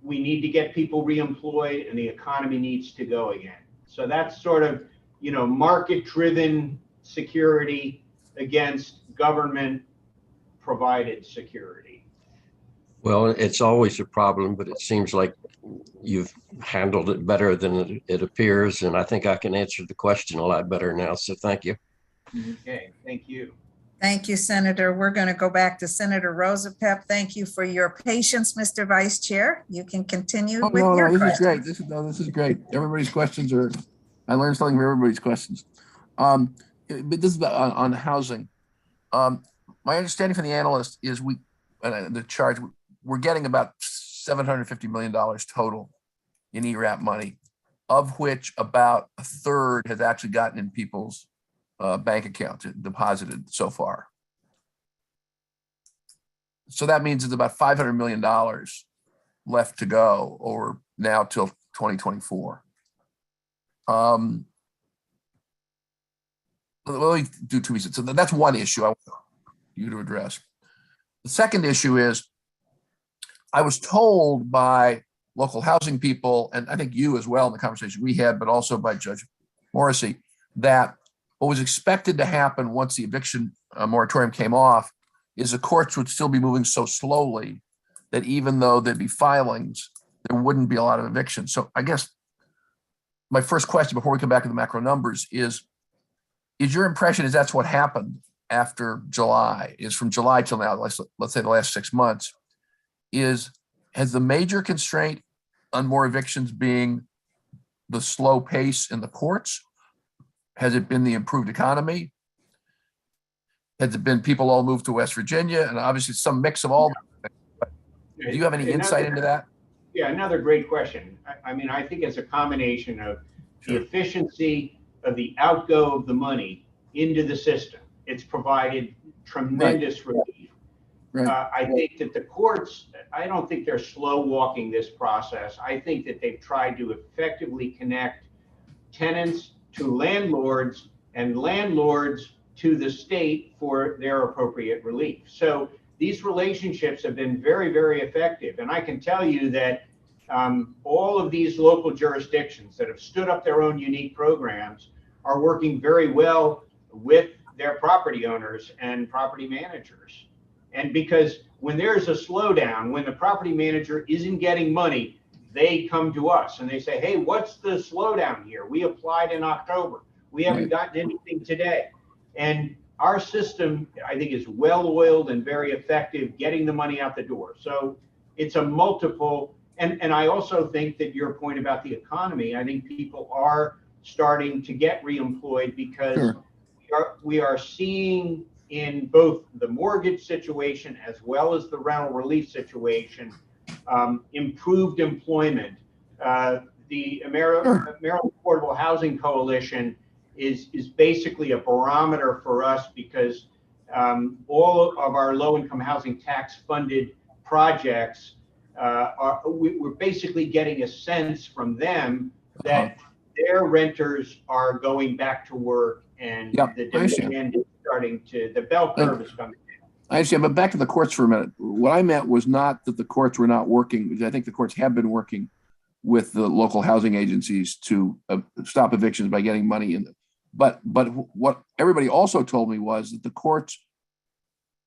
we need to get people reemployed, and the economy needs to go again. So that's sort of, you know, market-driven security against government-provided security. Well, it's always a problem, but it seems like you've handled it better than it appears. And I think I can answer the question a lot better now. So thank you. Okay, thank you. Thank you, Senator. We're going to go back to Senator Rosapep. Thank you for your patience, Mr. Vice Chair. You can continue with your This questions. is great. This is great. Everybody's questions are, I learned something from everybody's questions. But this is on housing. My understanding from the analyst is the charge, we're getting about $750 million total in ERAP money, of which about a third has actually gotten in people's bank accounts, deposited so far. So that means it's about $500 million left to go over now till 2024. Let me do two pieces. So that's one issue I want you to address. The second issue is, I was told by local housing people, and I think you as well in the conversation we had, but also by Judge Morrissey, that what was expected to happen once the eviction moratorium came off is the courts would still be moving so slowly that even though there'd be filings, there wouldn't be a lot of evictions. So I guess my first question before we come back to the macro numbers is your impression is that's what happened after July, is from July till now, let's say the last 6 months, has the major constraint on more evictions being the slow pace in the courts? Has it been the improved economy? Has it been people all moved to West Virginia? And obviously some mix of all. Do you have any insight into that? Yeah, another great question. I mean, I think it's a combination of the efficiency of the outgo of the money into the system. It's provided tremendous relief. Right. I think that the courts, I don't think they're slow walking this process. I think that they've tried to effectively connect tenants to landlords and landlords to the state for their appropriate relief. So these relationships have been very, very effective. And I can tell you that all of these local jurisdictions that have stood up their own unique programs are working very well with their property owners and property managers. And because when there's a slowdown, when the property manager isn't getting money, they come to us and they say, hey, what's the slowdown here? We applied in October. We haven't gotten anything today. And our system, I think, is well-oiled and very effective getting the money out the door. So it's a multiple. And I also think that your point about the economy, I think people are starting to get reemployed because we are seeing in both the mortgage situation as well as the rental relief situation, improved employment. The Maryland Affordable Housing Coalition is basically a barometer for us because all of our low-income housing tax-funded projects, we're basically getting a sense from them that their renters are going back to work and the demand is starting to, the bell curve is coming down. I understand, but back to the courts for a minute. What I meant was not that the courts were not working, because I think the courts have been working with the local housing agencies to stop evictions by getting money in them. But what everybody also told me was that the courts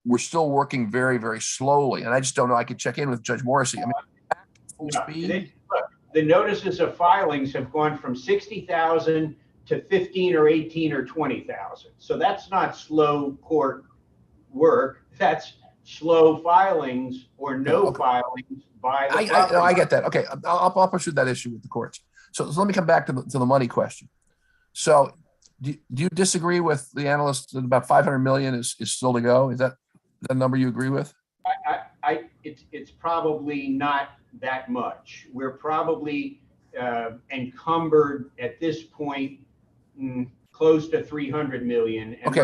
were still working very, very slowly. And I just don't know. I could check in with Judge Morrissey. I mean, full speed. The notices of filings have gone from 60,000 to 15 or 18 or 20,000. So that's not slow court work. That's slow filings or no filings by the I get that. Okay, I'll pursue that issue with the courts. So let me come back to the money question. So do you disagree with the analyst that about 500 million is still to go? Is that the number you agree with? It's probably not that much. We're probably encumbered at this point close to 300 million. And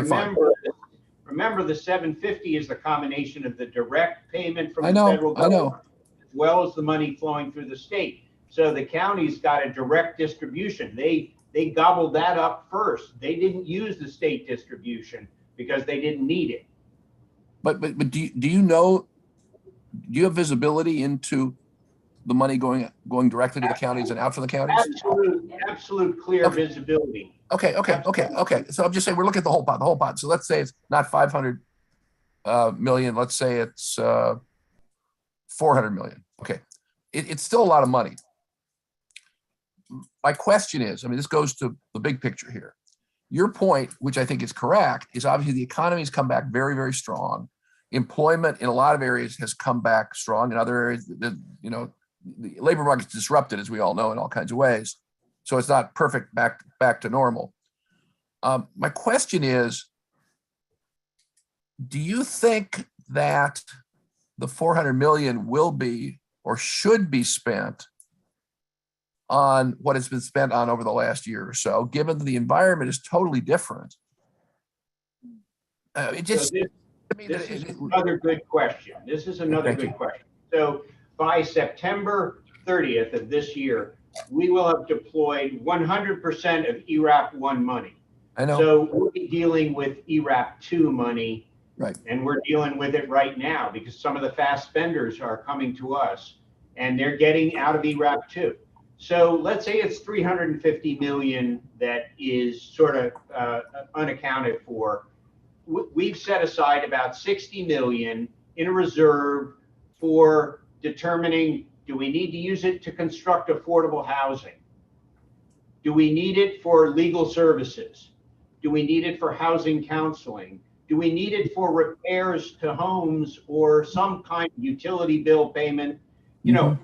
remember the 750 is the combination of the direct payment from the federal government as well as the money flowing through the state. So the county's got a direct distribution. They gobbled that up first. They didn't use the state distribution because they didn't need it. But do you know, do you have visibility into the money going directly to the counties and out from the counties? Absolute clear visibility. Okay. So I'm just saying we're looking at the whole pot. So let's say it's not 500 million. Let's say it's 400 million. Okay. It's still a lot of money. My question is, I mean, this goes to the big picture here. Your point, which I think is correct, is obviously the economy has come back very, very strong. Employment in a lot of areas has come back strong. In other areas, the labor market's disrupted, as we all know, in all kinds of ways. So it's not perfect back to normal. My question is, do you think that the 400 million will be or should be spent on what has been spent on over the last year or so, given that the environment is totally different? This is another good question. This is another good question. So by September 30th of this year, we will have deployed 100% of ERAP 1 money. I know. So we'll be dealing with ERAP 2 money. Right. And we're dealing with it right now because some of the fast spenders are coming to us and they're getting out of ERAP 2. So let's say it's 350 million that is sort of unaccounted for. We've set aside about 60 million in a reserve for determining, do we need to use it to construct affordable housing? Do we need it for legal services? Do we need it for housing counseling? Do we need it for repairs to homes or some kind of utility bill payment? You know,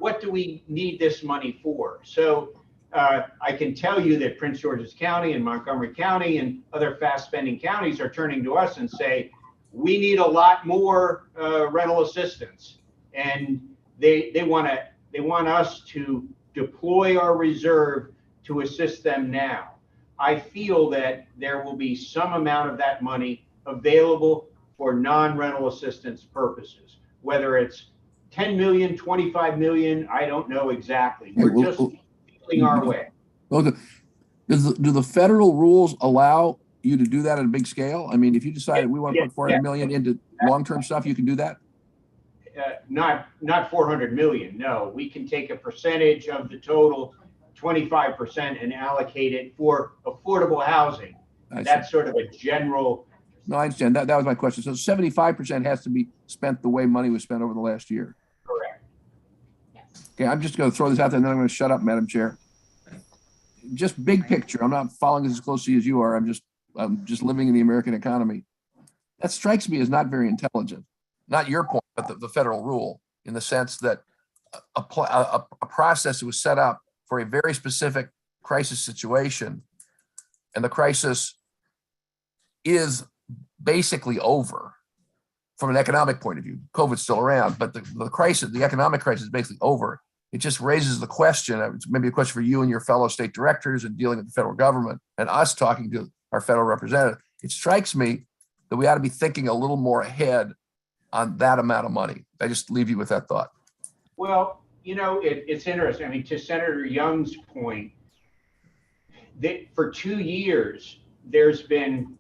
what do we need this money for? So I can tell you that Prince George's County and Montgomery County and other fast spending counties are turning to us and say, we need a lot more rental assistance. And they want us to deploy our reserve to assist them now. I feel that there will be some amount of that money available for non-rental assistance purposes, whether it's 10 million, 25 million, I don't know exactly. We're just feeling our way. Well, do the federal rules allow you to do that at a big scale? I mean, if you decided we want to put 400 million into long-term stuff, you can do that? Not 400 million, no. We can take a percentage of the total, 25%, and allocate it for affordable housing. That's sort of a general. No, I understand. That was my question. So 75% has to be spent the way money was spent over the last year. Correct. Okay, I'm just going to throw this out there and then I'm going to shut up, Madam Chair. Just big picture. I'm not following this as closely as you are. I'm just living in the American economy. That strikes me as not very intelligent. Not your point, but the federal rule, in the sense that a process that was set up for a very specific crisis situation, and the crisis is basically over from an economic point of view. COVID's still around, but the crisis, the economic crisis, is basically over. It just raises the question, it's maybe a question for you and your fellow state directors and dealing with the federal government and us talking to our federal representative. It strikes me that we ought to be thinking a little more ahead on that amount of money. I just leave you with that thought. Well, you know, it's interesting. I mean, to Senator Young's point, for 2 years, there's been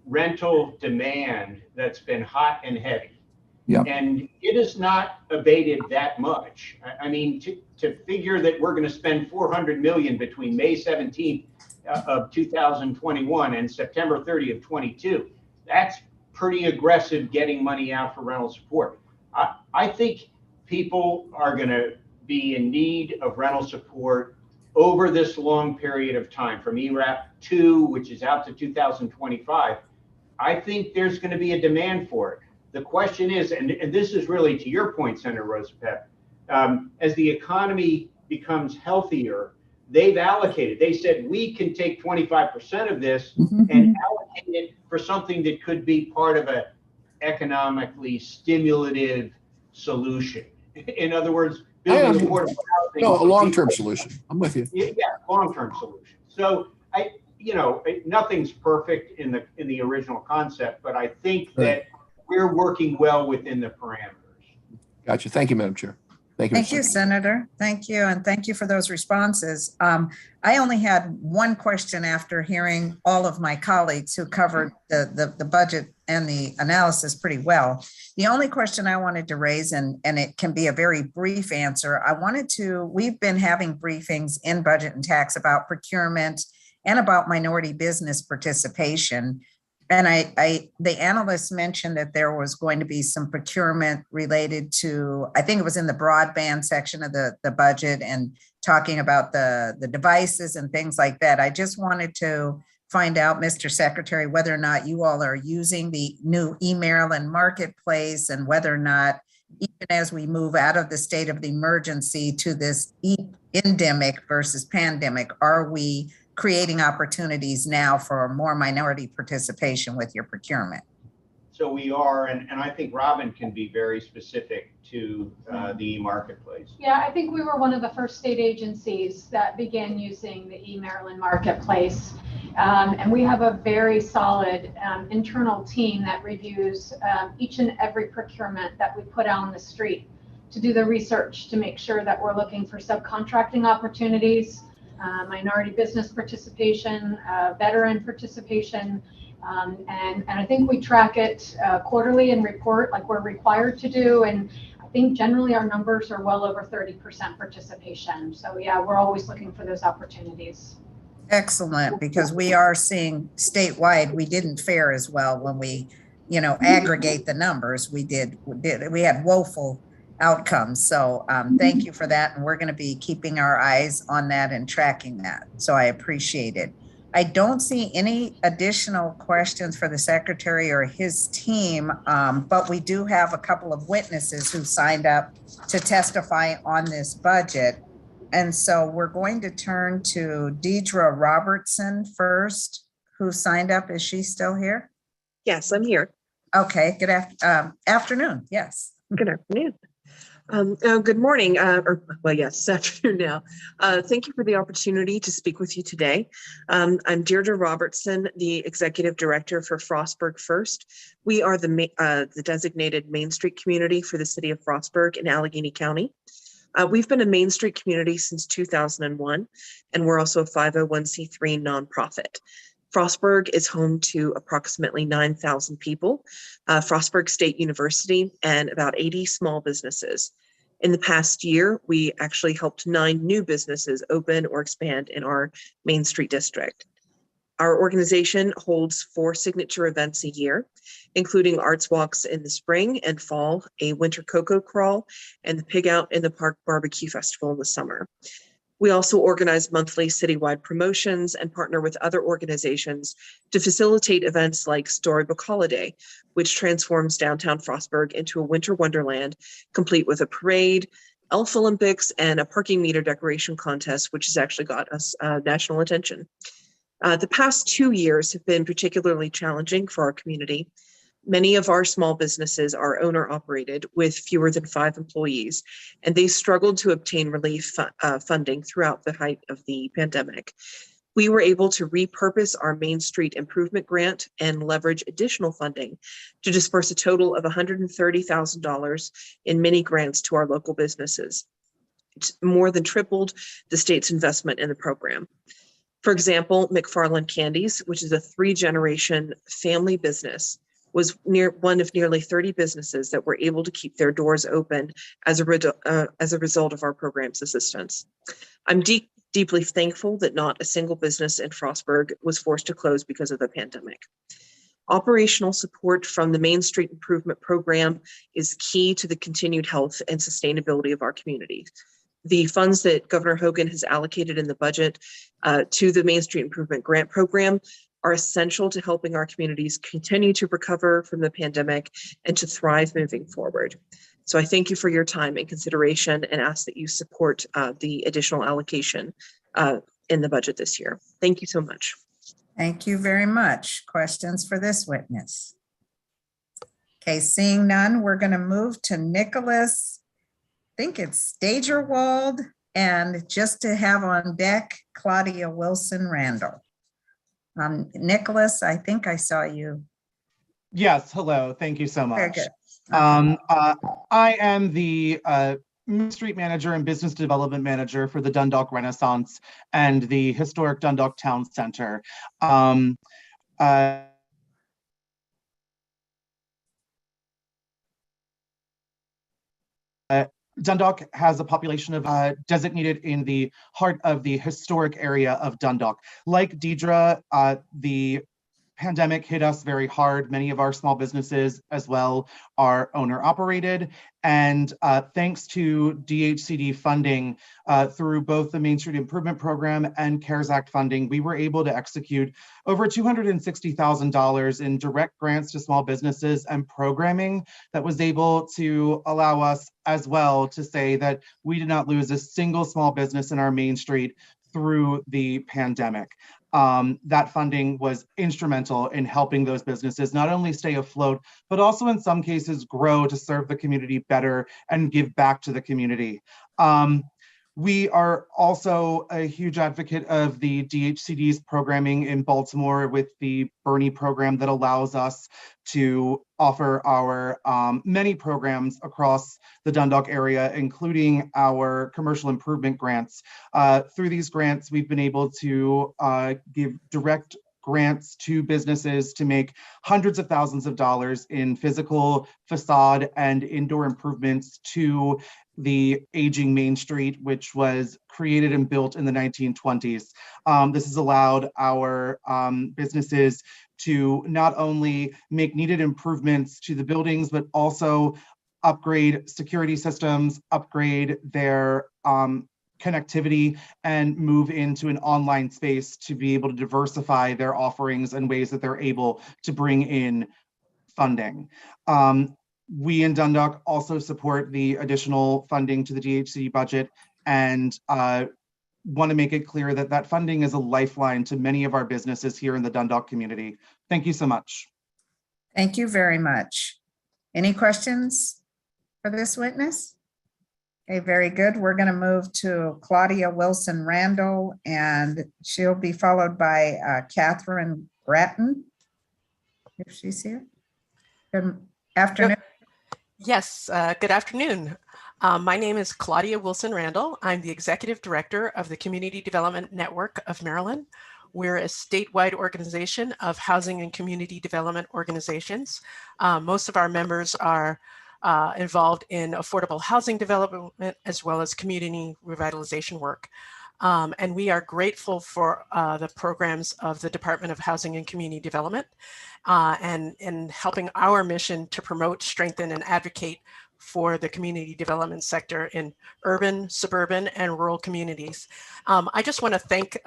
rental demand that's been hot and heavy. Yeah. And it has not abated that much. I mean, to figure that we're going to spend 400 million between May 17th of 2021 and September 30th of 22, that's pretty aggressive getting money out for rental support. I think people are going to be in need of rental support over this long period of time from ERAP 2, which is out to 2025. I think there's going to be a demand for it. The question is, and this is really to your point, Senator Rosapep, as the economy becomes healthier, they've allocated. They said we can take 25% of this and allocate it for something that could be part of a economically stimulative solution. In other words, building affordable housing. No, a long-term solution. I'm with you. Yeah, long-term solution. So nothing's perfect in the original concept, but I think that we're working well within the parameters. Gotcha. Thank you, Madam Chair. Thank you, Senator. Thank you. And thank you for those responses. I only had one question after hearing all of my colleagues who covered the budget and the analysis pretty well. The only question I wanted to raise, and it can be a very brief answer, we've been having briefings in budget and tax about procurement and about minority business participation. And the analyst mentioned that there was going to be some procurement related to, I think it was in the broadband section of the budget, and talking about the devices and things like that. I just wanted to find out, Mr. Secretary, whether or not you all are using the new EMaryland Marketplace, and whether or not, even as we move out of the state of the emergency to this endemic versus pandemic, are we creating opportunities now for more minority participation with your procurement? So we are, and I think Robin can be very specific to the marketplace. Yeah, I think we were one of the first state agencies that began using the EMaryland Marketplace. And we have a very solid internal team that reviews each and every procurement that we put out on the street to do the research to make sure that we're looking for subcontracting opportunities, minority business participation, veteran participation. And I think we track it quarterly and report like we're required to do. And I think generally our numbers are well over 30% participation. So yeah, we're always looking for those opportunities. Excellent, because we are seeing statewide, we didn't fare as well when we, aggregate the numbers. We had woeful outcomes. So thank you for that. And we're going to be keeping our eyes on that and tracking that. So I appreciate it. I don't see any additional questions for the secretary or his team, but we do have a couple of witnesses who signed up to testify on this budget. And so we're going to turn to Deidre Robertson first, who signed up. Is she still here? Yes, I'm here. Okay, good afternoon. Yes. Good afternoon. Good morning, yes, afternoon now. Thank you for the opportunity to speak with you today. I'm Deirdre Robertson, the Executive Director for Frostburg First. We are the designated Main Street community for the city of Frostburg in Allegheny County. We've been a Main Street community since 2001, and we're also a 501c3 nonprofit. Frostburg is home to approximately 9,000 people, Frostburg State University, and about 80 small businesses. In the past year, we actually helped 9 new businesses open or expand in our Main Street district. Our organization holds 4 signature events a year, including Arts Walks in the spring and fall, a winter cocoa crawl, and the Pig Out in the Park Barbecue Festival in the summer. We also organize monthly citywide promotions and partner with other organizations to facilitate events like Storybook Holiday, which transforms downtown Frostburg into a winter wonderland, complete with a parade, Elf Olympics, and a parking meter decoration contest, which has actually got us national attention. The past 2 years have been particularly challenging for our community. Many of our small businesses are owner operated with fewer than 5 employees, and they struggled to obtain relief funding throughout the height of the pandemic. We were able to repurpose our Main Street Improvement Grant and leverage additional funding to disperse a total of $130,000 in mini grants to our local businesses. It's more than tripled the state's investment in the program. For example, McFarland Candies, which is a 3-generation family business, was one of nearly 30 businesses that were able to keep their doors open as a result of our program's assistance. I'm deeply thankful that not a single business in Frostburg was forced to close because of the pandemic. Operational support from the Main Street Improvement Program is key to the continued health and sustainability of our community. The funds that Governor Hogan has allocated in the budget to the Main Street Improvement Grant Program are essential to helping our communities continue to recover from the pandemic and to thrive moving forward. So I thank you for your time and consideration and ask that you support the additional allocation in the budget this year. Thank you so much. Thank you very much. Questions for this witness? Okay, seeing none, we're going to move to Nicholas. I think it's Stagerwald, and just to have on deck, Claudia Wilson Randall. Nicholas, I think I saw you. Yes, hello. Thank you so much. Very good. I am the Street Manager and Business Development Manager for the Dundalk Renaissance and the Historic Dundalk Town Center. Dundalk has a population of designated in the heart of the historic area of Dundalk. Like Deidre, the pandemic hit us very hard. Many of our small businesses as well are owner operated. And thanks to DHCD funding through both the Main Street Improvement Program and CARES Act funding, we were able to execute over $260,000 in direct grants to small businesses and programming that was able to allow us as well to say that we did not lose a single small business in our Main Street through the pandemic. That funding was instrumental in helping those businesses not only stay afloat, but also in some cases grow to serve the community better and give back to the community. We are also a huge advocate of the DHCD's programming in Baltimore with the Bernie program that allows us to offer our many programs across the Dundalk area, including our commercial improvement grants. Through these grants, we've been able to give direct grants to businesses to make hundreds of thousands of dollars in physical facade and indoor improvements to the aging Main Street, which was created and built in the 1920s. This has allowed our businesses to not only make needed improvements to the buildings, but also upgrade security systems, upgrade their connectivity, and move into an online space to be able to diversify their offerings and ways that they're able to bring in funding. We in Dundalk also support the additional funding to the DHCD budget and want to make it clear that that funding is a lifeline to many of our businesses here in the Dundalk community. Thank you so much. Thank you very much. Any questions for this witness? Okay, very good. We're going to move to Claudia Wilson Randall, and she'll be followed by Catherine Grattan, if she's here. Good afternoon. Yes, good afternoon. My name is Claudia Wilson Randall. I'm the Executive Director of the Community Development Network of Maryland. We're a statewide organization of housing and community development organizations. Most of our members are involved in affordable housing development as well as community revitalization work. And we are grateful for the programs of the Department of Housing and Community Development and helping our mission to promote, strengthen, and advocate for the community development sector in urban, suburban, and rural communities. I just want to thank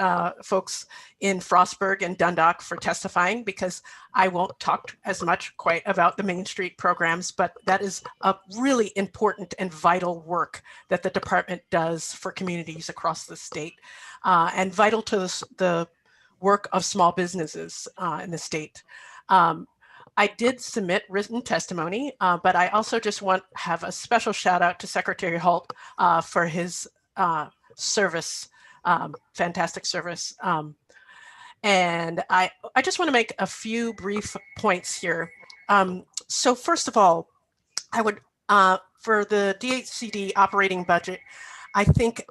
folks in Frostburg and Dundalk for testifying, because I won't talk as much quite about the Main Street programs, but that is a really important and vital work that the department does for communities across the state, and vital to the work of small businesses in the state. I did submit written testimony, but I also just want to have a special shout out to Secretary Holt for his service, fantastic service. And I just want to make a few brief points here. So first of all, I would, for the DHCD operating budget, I think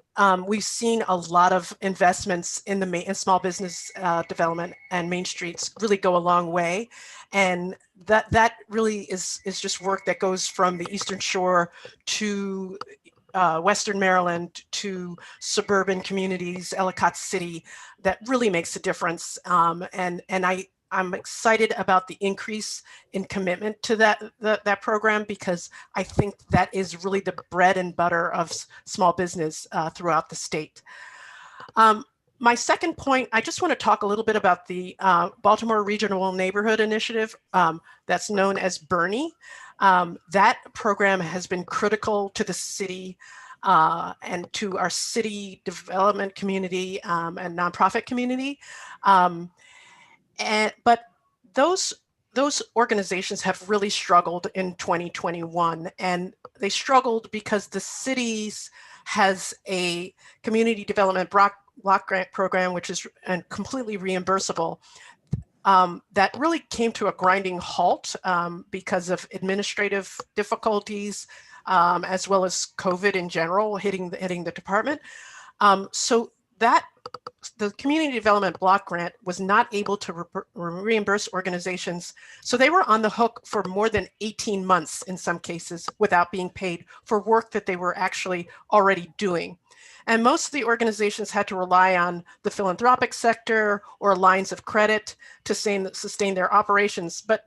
we've seen a lot of investments in the small business development, and Main Streets really go a long way. And that really is just work that goes from the Eastern Shore to Western Maryland to suburban communities, Ellicott City, that really makes a difference. And I'm excited about the increase in commitment to that program, because I think that is really the bread and butter of small business throughout the state. My second point, I just want to talk a little bit about the Baltimore Regional Neighborhood Initiative that's known as Bernie. That program has been critical to the city and to our city development community and nonprofit community. But those organizations have really struggled in 2021, and they struggled because the cities has a community development block grant program, which is completely reimbursable, that really came to a grinding halt because of administrative difficulties, as well as COVID in general hitting the department. So that the community development block grant was not able to reimburse organizations. So they were on the hook for more than 18 months in some cases without being paid for work that they were actually already doing. And most of the organizations had to rely on the philanthropic sector or lines of credit to sustain their operations. But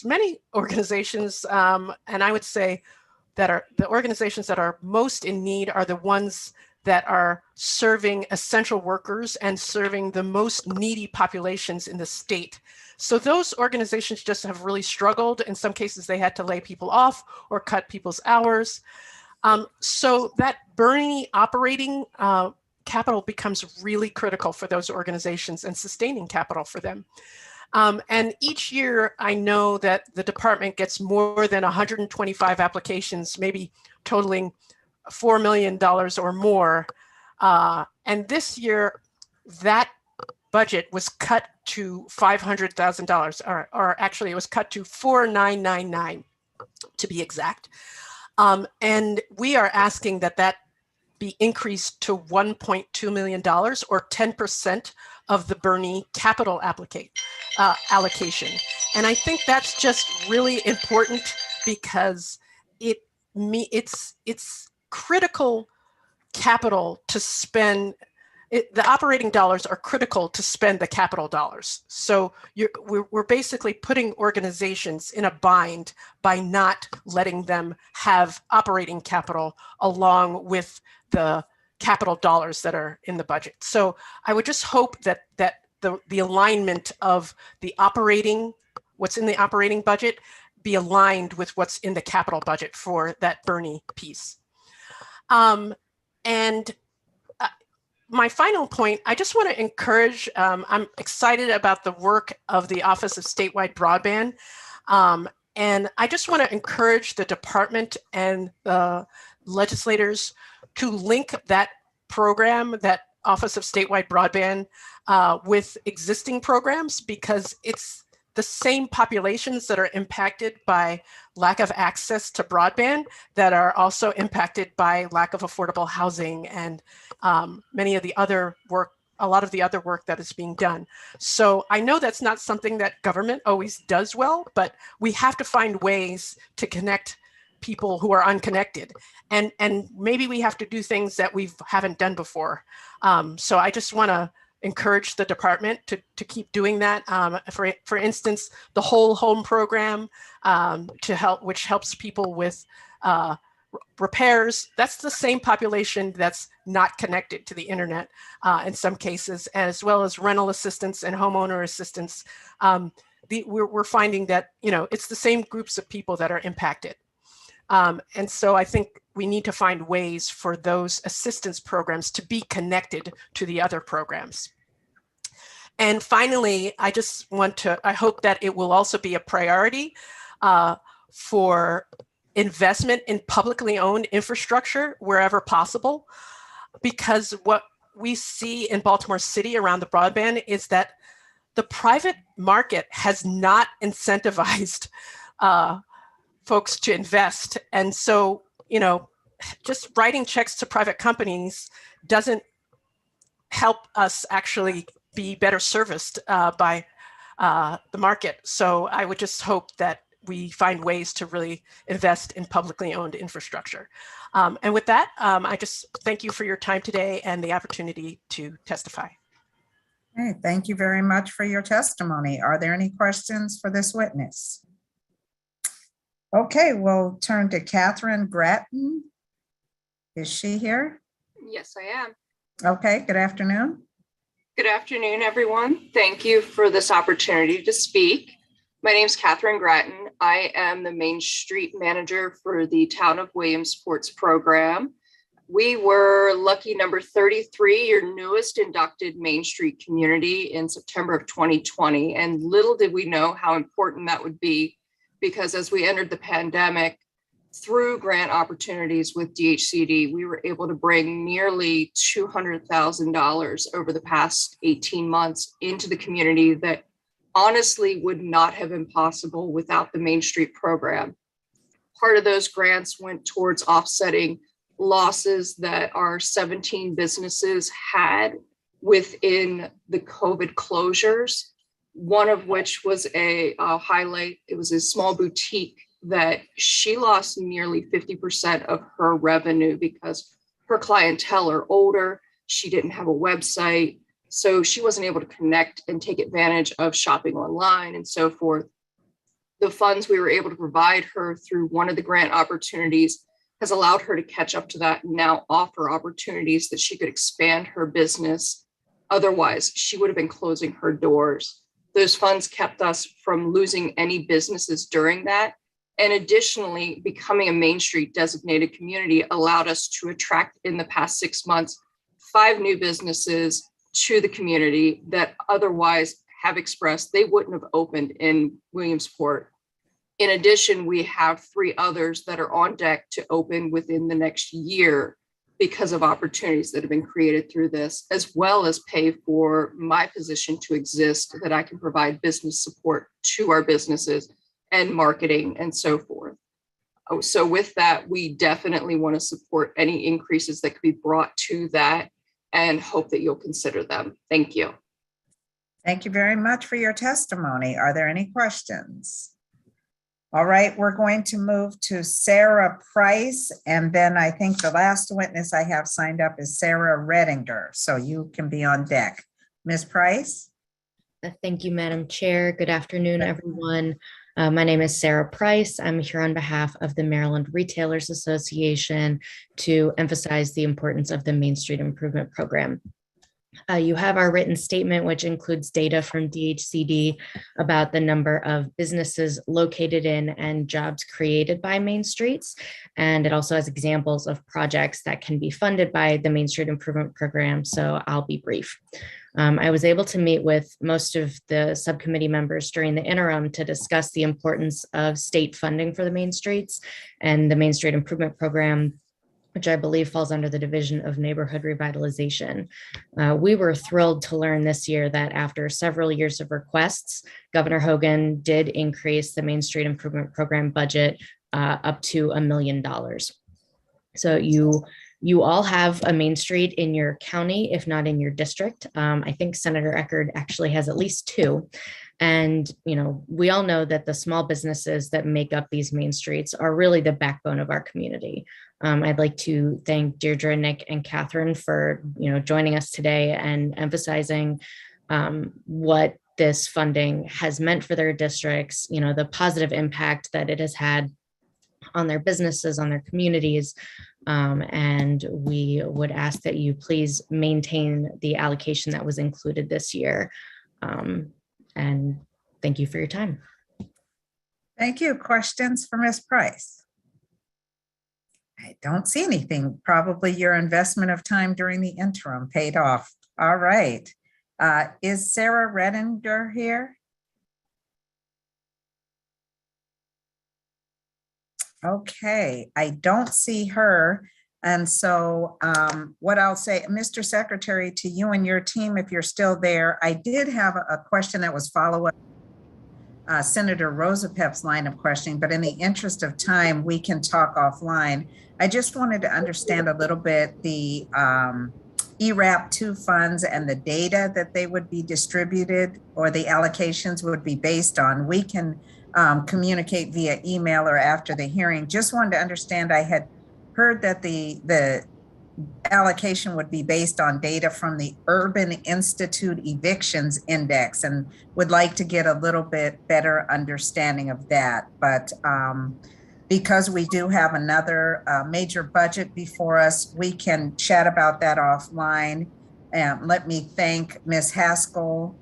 many organizations, and I would say that are the organizations that are most in need are the ones that are serving essential workers and serving the most needy populations in the state. So those organizations just have really struggled. In some cases, they had to lay people off or cut people's hours. So that Bernie operating capital becomes really critical for those organizations and sustaining capital for them. And each year, I know that the department gets more than 125 applications, maybe totaling $4 million or more. And this year, that budget was cut to $500,000, or actually it was cut to $4,999 to be exact. And we are asking that be increased to $1.2 million or 10% of the Bernie capital allocation. And I think that's just really important because it's critical capital to spend. The operating dollars are critical to spend the capital dollars. So we're basically putting organizations in a bind by not letting them have operating capital along with the capital dollars that are in the budget. So I would just hope that the alignment of the operating, what's in the operating budget, be aligned with what's in the capital budget for that Bernie piece. My final point, I just want to encourage, I'm excited about the work of the Office of Statewide Broadband. And I just want to encourage the department and the legislators to link that program, that Office of Statewide Broadband, with existing programs, because it's the same populations that are impacted by lack of access to broadband that are also impacted by lack of affordable housing and many of the other work, a lot of the other work that is being done. So I know that's not something that government always does well, but we have to find ways to connect people who are unconnected. And maybe we have to do things that we haven't done before. So I just want to encourage the department to keep doing that. For instance, the Whole Home program which helps people with repairs. That's the same population that's not connected to the internet in some cases, as well as rental assistance and homeowner assistance. We're finding that, it's the same groups of people that are impacted. And so I think we need to find ways for those assistance programs to be connected to the other programs. And finally, I hope that it will also be a priority for investment in publicly owned infrastructure wherever possible, because what we see in Baltimore City around the broadband is that the private market has not incentivized folks to invest. And so, just writing checks to private companies doesn't help us actually be better serviced by the market. So I would just hope that we find ways to really invest in publicly owned infrastructure. And with that, I just thank you for your time today and the opportunity to testify. Okay, thank you very much for your testimony. Are there any questions for this witness? Okay, we'll turn to Catherine Grattan. Is she here? Yes, I am. Okay, good afternoon. Good afternoon, everyone. Thank you for this opportunity to speak. My name is Catherine Grattan. I am the Main Street manager for the Town of Williamsport's program. We were lucky number 33, your newest inducted Main Street community in September of 2020. And little did we know how important that would be, because as we entered the pandemic, through grant opportunities with DHCD, we were able to bring nearly $200,000 over the past 18 months into the community that honestly would not have been possible without the Main Street program. Part of those grants went towards offsetting losses that our 17 businesses had within the COVID closures, one of which was a highlight. It was a small boutique that she lost nearly 50% of her revenue because her clientele are older. She didn't have a website, so she wasn't able to connect and take advantage of shopping online and so forth. The funds we were able to provide her through one of the grant opportunities has allowed her to catch up to that and now offer opportunities that she could expand her business. Otherwise, she would have been closing her doors. Those funds kept us from losing any businesses during that. And additionally, becoming a Main Street designated community allowed us to attract, in the past 6 months, 5 new businesses to the community that otherwise have expressed they wouldn't have opened in Williamsport. In addition, we have 3 others that are on deck to open within the next year because of opportunities that have been created through this, as well as pay for my position to exist, that I can provide business support to our businesses and marketing and so forth. So with that, we definitely want to support any increases that could be brought to that and hope that you'll consider them. Thank you. Thank you very much for your testimony. Are there any questions? All right, we're going to move to Sarah Price, and then I think the last witness I have signed up is Sarah Redinger, so you can be on deck. Ms. Price? Thank you, Madam Chair. Good afternoon, everyone. My name is Sarah Price. I'm here on behalf of the Maryland Retailers Association to emphasize the importance of the Main Street Improvement Program. You have our written statement, which includes data from DHCD about the number of businesses located in and jobs created by Main Streets. And it also has examples of projects that can be funded by the Main Street Improvement Program. So I'll be brief. I was able to meet with most of the subcommittee members during the interim to discuss the importance of state funding for the Main Streets and the Main Street Improvement Program, which I believe falls under the Division of Neighborhood Revitalization. We were thrilled to learn this year that after several years of requests, Governor Hogan did increase the Main Street Improvement Program budget up to $1 million. So you all have a Main Street in your county, if not in your district. I think Senator Eckerd actually has at least 2. And, you know, we all know that the small businesses that make up these Main Streets are really the backbone of our community. I'd like to thank Deirdre, Nick, and Catherine for, joining us today and emphasizing what this funding has meant for their districts, the positive impact that it has had on their businesses, on their communities. And we would ask that you please maintain the allocation that was included this year. And thank you for your time. Thank you. Questions for Ms. Price? I don't see anything. Probably your investment of time during the interim paid off. All right. Is Sarah Redinger here? Okay, I don't see her. And so what I'll say, Mr. Secretary, to you and your team, if you're still there, I did have a question that was follow-up. Senator Rosapep's line of questioning, but in the interest of time, we can talk offline. I just wanted to understand a little bit the EREP 2 funds and the data that they would be distributed or the allocations would be based on. We can communicate via email or after the hearing. Just wanted to understand, I had heard that the allocation would be based on data from the Urban Institute Evictions Index, and would like to get a little bit better understanding of that. But because we do have another major budget before us, we can chat about that offline. Let me thank Ms. Haskell,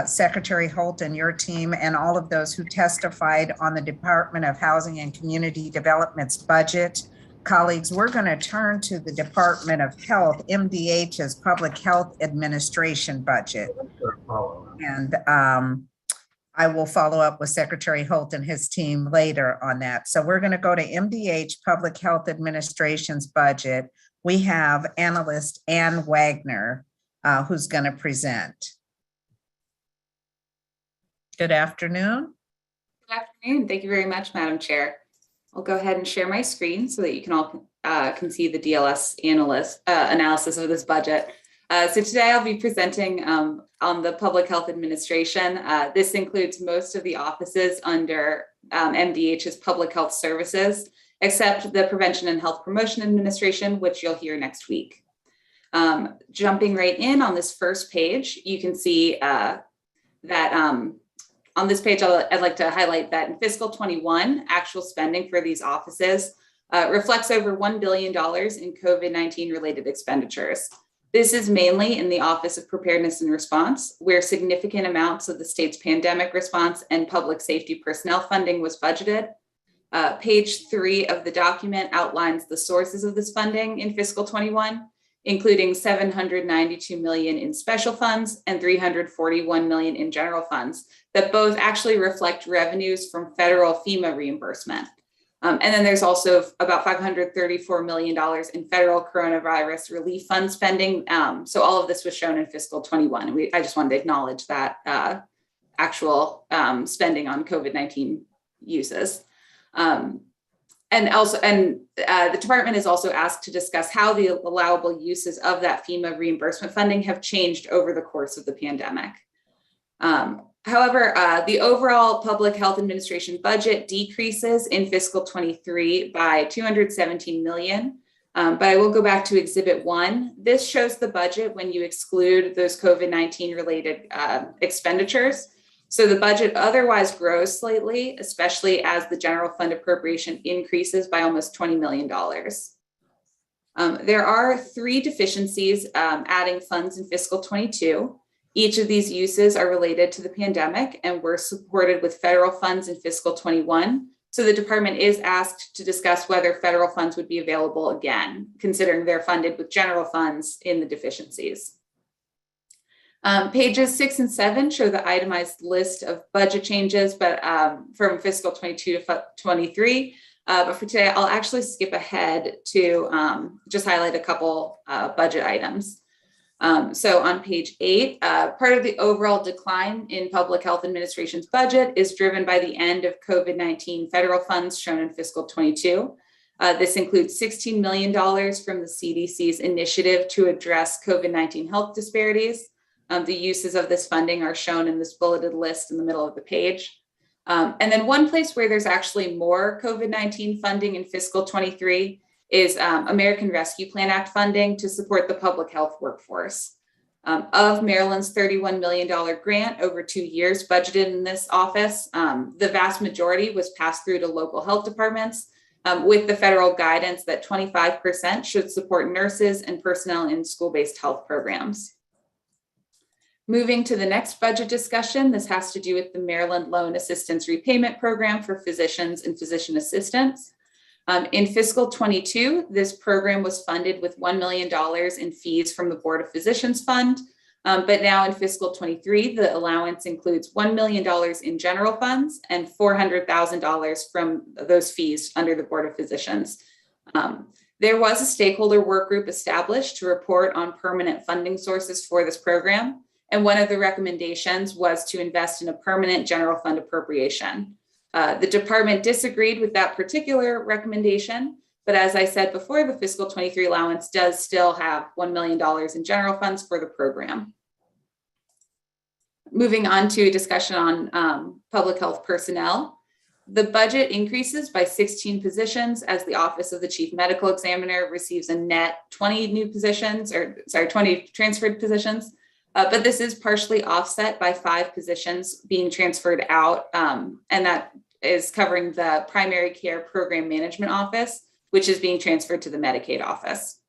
Secretary Holt, and your team, and all of those who testified on the Department of Housing and Community Development's budget. Colleagues, we're going to turn to the Department of Health, MDH's Public Health Administration budget. And I will follow up with Secretary Holt and his team later on that. So we're going to go to MDH Public Health Administration's budget. We have analyst Ann Wagner, who's going to present. Good afternoon. Good afternoon. Thank you very much, Madam Chair. I'll go ahead and share my screen so that you can all can see the DLS analysis of this budget. So today I'll be presenting on the Public Health Administration. This includes most of the offices under MDH's Public Health Services, except the Prevention and Health Promotion Administration, which you'll hear next week. Jumping right in on this first page, you can see that on this page, I'd like to highlight that in fiscal 21, actual spending for these offices reflects over $1 billion in COVID-19 related expenditures. This is mainly in the Office of Preparedness and Response, where significant amounts of the state's pandemic response and public safety personnel funding was budgeted. Page 3 of the document outlines the sources of this funding in fiscal 21, including $792 million in special funds and $341 million in general funds that both actually reflect revenues from federal FEMA reimbursement. And then there's also about $534 million in federal coronavirus relief fund spending. So all of this was shown in fiscal 21. I just wanted to acknowledge that actual spending on COVID-19 uses. The department is also asked to discuss how the allowable uses of that FEMA reimbursement funding have changed over the course of the pandemic. However, the overall Public Health Administration budget decreases in fiscal 23 by $217 million. But I will go back to Exhibit 1. This shows the budget when you exclude those COVID-19 related expenditures. So the budget otherwise grows slightly, especially as the general fund appropriation increases by almost $20 million. There are 3 deficiencies adding funds in fiscal 22. Each of these uses are related to the pandemic and were supported with federal funds in fiscal 21. So the department is asked to discuss whether federal funds would be available again, considering they're funded with general funds in the deficiencies. Pages 6 and 7 show the itemized list of budget changes, but from fiscal 22 to 23. But for today, I'll actually skip ahead to just highlight a couple budget items. So on page 8, part of the overall decline in Public Health Administration's budget is driven by the end of COVID-19 federal funds shown in fiscal 22. This includes $16 million from the CDC's initiative to address COVID-19 health disparities. The uses of this funding are shown in this bulleted list in the middle of the page. And then one place where there's actually more COVID-19 funding in fiscal 23 is American Rescue Plan Act funding to support the public health workforce. Of Maryland's $31 million grant over 2 years budgeted in this office, the vast majority was passed through to local health departments with the federal guidance that 25% should support nurses and personnel in school-based health programs. Moving to the next budget discussion, this has to do with the Maryland Loan Assistance Repayment Program for physicians and physician assistants. In fiscal 22, this program was funded with $1 million in fees from the Board of Physicians Fund. But now in fiscal 23, the allowance includes $1 million in general funds and $400,000 from those fees under the Board of Physicians. There was a stakeholder work group established to report on permanent funding sources for this program. And one of the recommendations was to invest in a permanent general fund appropriation. The department disagreed with that particular recommendation, but as I said before, the fiscal 23 allowance does still have $1 million in general funds for the program. Moving on to a discussion on public health personnel. The budget increases by 16 positions as the Office of the Chief Medical Examiner receives a net 20 new positions, 20 transferred positions. But this is partially offset by 5 positions being transferred out, and that is covering the Primary Care Program Management Office, which is being transferred to the Medicaid office.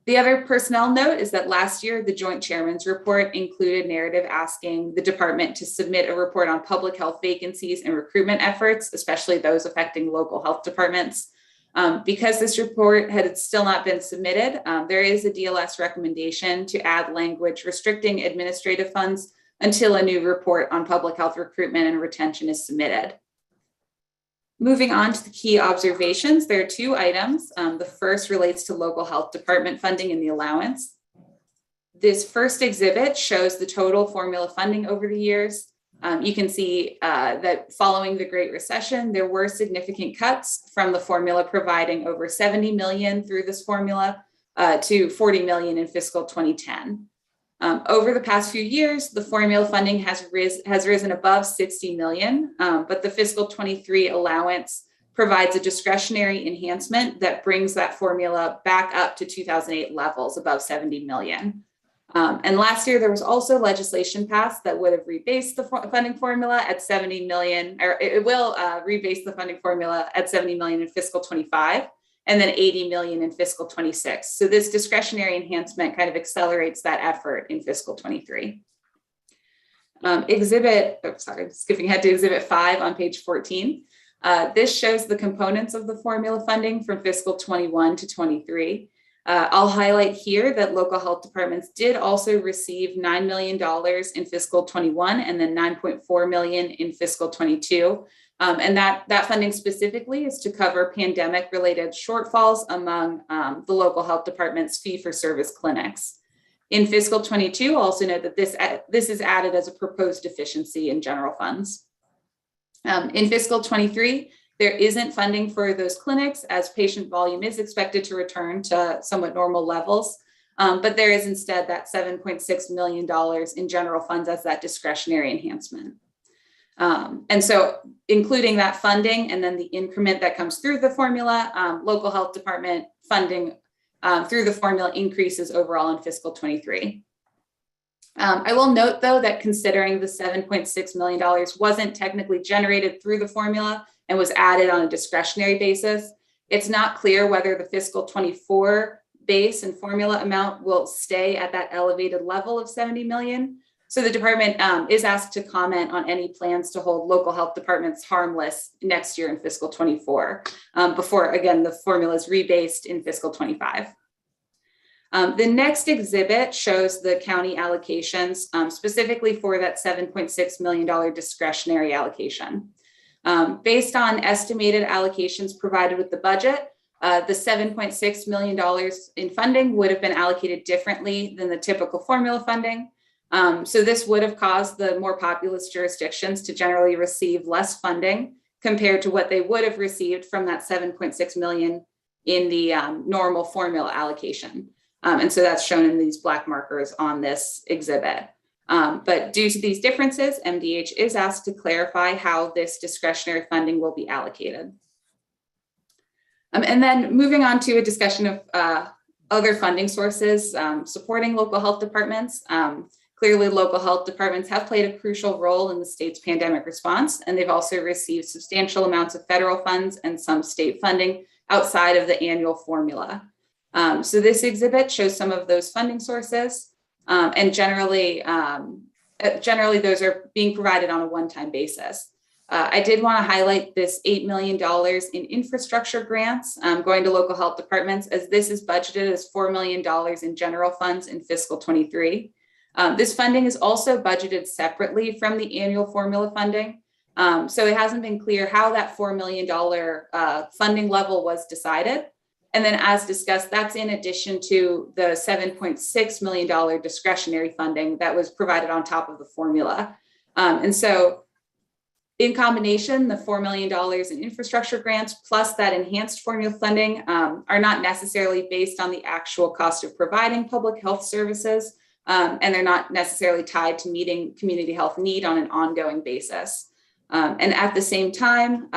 The other personnel note is that last year, the Joint Chairman's report included narrative asking the department to submit a report on public health vacancies and recruitment efforts, especially those affecting local health departments. Because this report had still not been submitted, there is a DLS recommendation to add language restricting administrative funds until a new report on public health recruitment and retention is submitted. Moving on to the key observations, there are 2 items. The first relates to local health department funding and the allowance. This first exhibit shows the total formula funding over the years. You can see that following the Great Recession, there were significant cuts from the formula providing over $70 million through this formula to $40 million in fiscal 2010. Over the past few years, the formula funding has risen above $60 million, but the fiscal 23 allowance provides a discretionary enhancement that brings that formula back up to 2008 levels above 70 million. And last year, there was also legislation passed that would have rebased the funding formula at 70 million, or it will rebase the funding formula at 70 million in fiscal 25, and then 80 million in fiscal 26. So this discretionary enhancement kind of accelerates that effort in fiscal 23. Skipping ahead to Exhibit 5 on page 14. This shows the components of the formula funding from fiscal 21 to 23. I'll highlight here that local health departments did also receive $9 million in fiscal 21 and then 9.4 million in fiscal 22. And that funding specifically is to cover pandemic related shortfalls among the local health department's fee-for-service clinics. In fiscal 22, also note that this is added as a proposed deficiency in general funds. In fiscal 23, there isn't funding for those clinics as patient volume is expected to return to somewhat normal levels, but there is instead that $7.6 million in general funds as that discretionary enhancement. And so including that funding and then the increment that comes through the formula, local health department funding through the formula increases overall in fiscal 23. I will note though that considering the $7.6 million wasn't technically generated through the formula and was added on a discretionary basis, it's not clear whether the fiscal 24 base and formula amount will stay at that elevated level of 70 million. So the department is asked to comment on any plans to hold local health departments harmless next year in fiscal 24, before again, the formula is rebased in fiscal 25. The next exhibit shows the county allocations specifically for that $7.6 million discretionary allocation. Based on estimated allocations provided with the budget, the $7.6 million in funding would have been allocated differently than the typical formula funding. So this would have caused the more populous jurisdictions to generally receive less funding compared to what they would have received from that 7.6 million in the normal formula allocation. And so that's shown in these black markers on this exhibit. But due to these differences, MDH is asked to clarify how this discretionary funding will be allocated. And then moving on to a discussion of other funding sources supporting local health departments. Clearly, local health departments have played a crucial role in the state's pandemic response, and they've also received substantial amounts of federal funds and some state funding outside of the annual formula. So this exhibit shows some of those funding sources. And generally those are being provided on a one-time basis. I did want to highlight this $8 million in infrastructure grants going to local health departments, as this is budgeted as $4 million in general funds in fiscal 23. This funding is also budgeted separately from the annual formula funding. So it hasn't been clear how that $4 million funding level was decided. And then as discussed, that's in addition to the $7.6 million discretionary funding that was provided on top of the formula. And so in combination, the $4 million in infrastructure grants plus that enhanced formula funding are not necessarily based on the actual cost of providing public health services, and they're not necessarily tied to meeting community health need on an ongoing basis. And at the same time,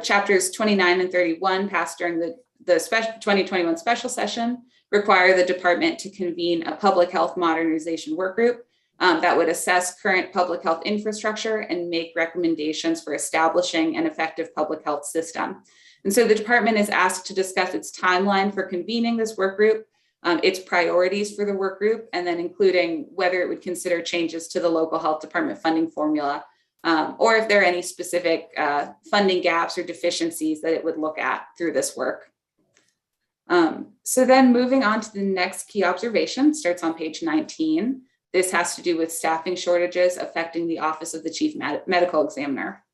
chapters 29 and 31 passed during the 2021 special session require the department to convene a public health modernization work group that would assess current public health infrastructure and make recommendations for establishing an effective public health system. And so the department is asked to discuss its timeline for convening this work group, its priorities for the work group, and then including whether it would consider changes to the local health department funding formula, or if there are any specific funding gaps or deficiencies that it would look at through this work. So then moving on to the next key observation, starts on page 19. This has to do with staffing shortages affecting the Office of the Chief Medical Examiner.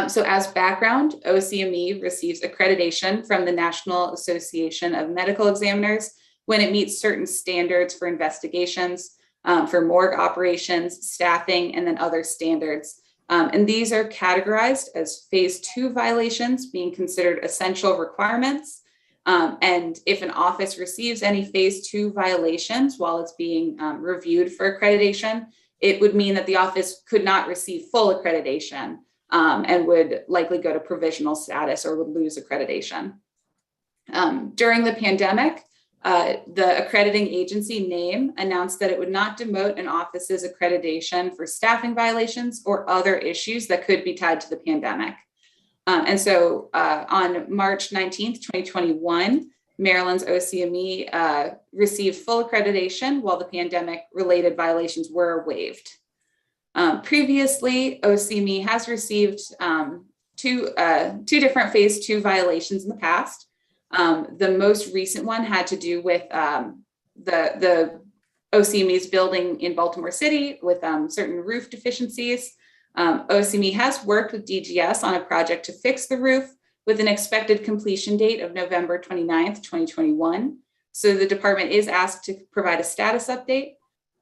So as background, OCME receives accreditation from the National Association of Medical Examiners when it meets certain standards for investigations, for morgue operations, staffing, and then other standards. And these are categorized as phase 2 violations being considered essential requirements. And if an office receives any phase 2 violations while it's being reviewed for accreditation, it would mean that the office could not receive full accreditation and would likely go to provisional status or would lose accreditation. During the pandemic, the accrediting agency NAME announced that it would not demote an office's accreditation for staffing violations or other issues that could be tied to the pandemic. And so on March 19th, 2021, Maryland's OCME received full accreditation while the pandemic-related violations were waived. Previously, OCME has received two different phase 2 violations in the past. The most recent one had to do with the OCME's building in Baltimore City with certain roof deficiencies. OCME has worked with DGS on a project to fix the roof with an expected completion date of November 29th, 2021. So the department is asked to provide a status update.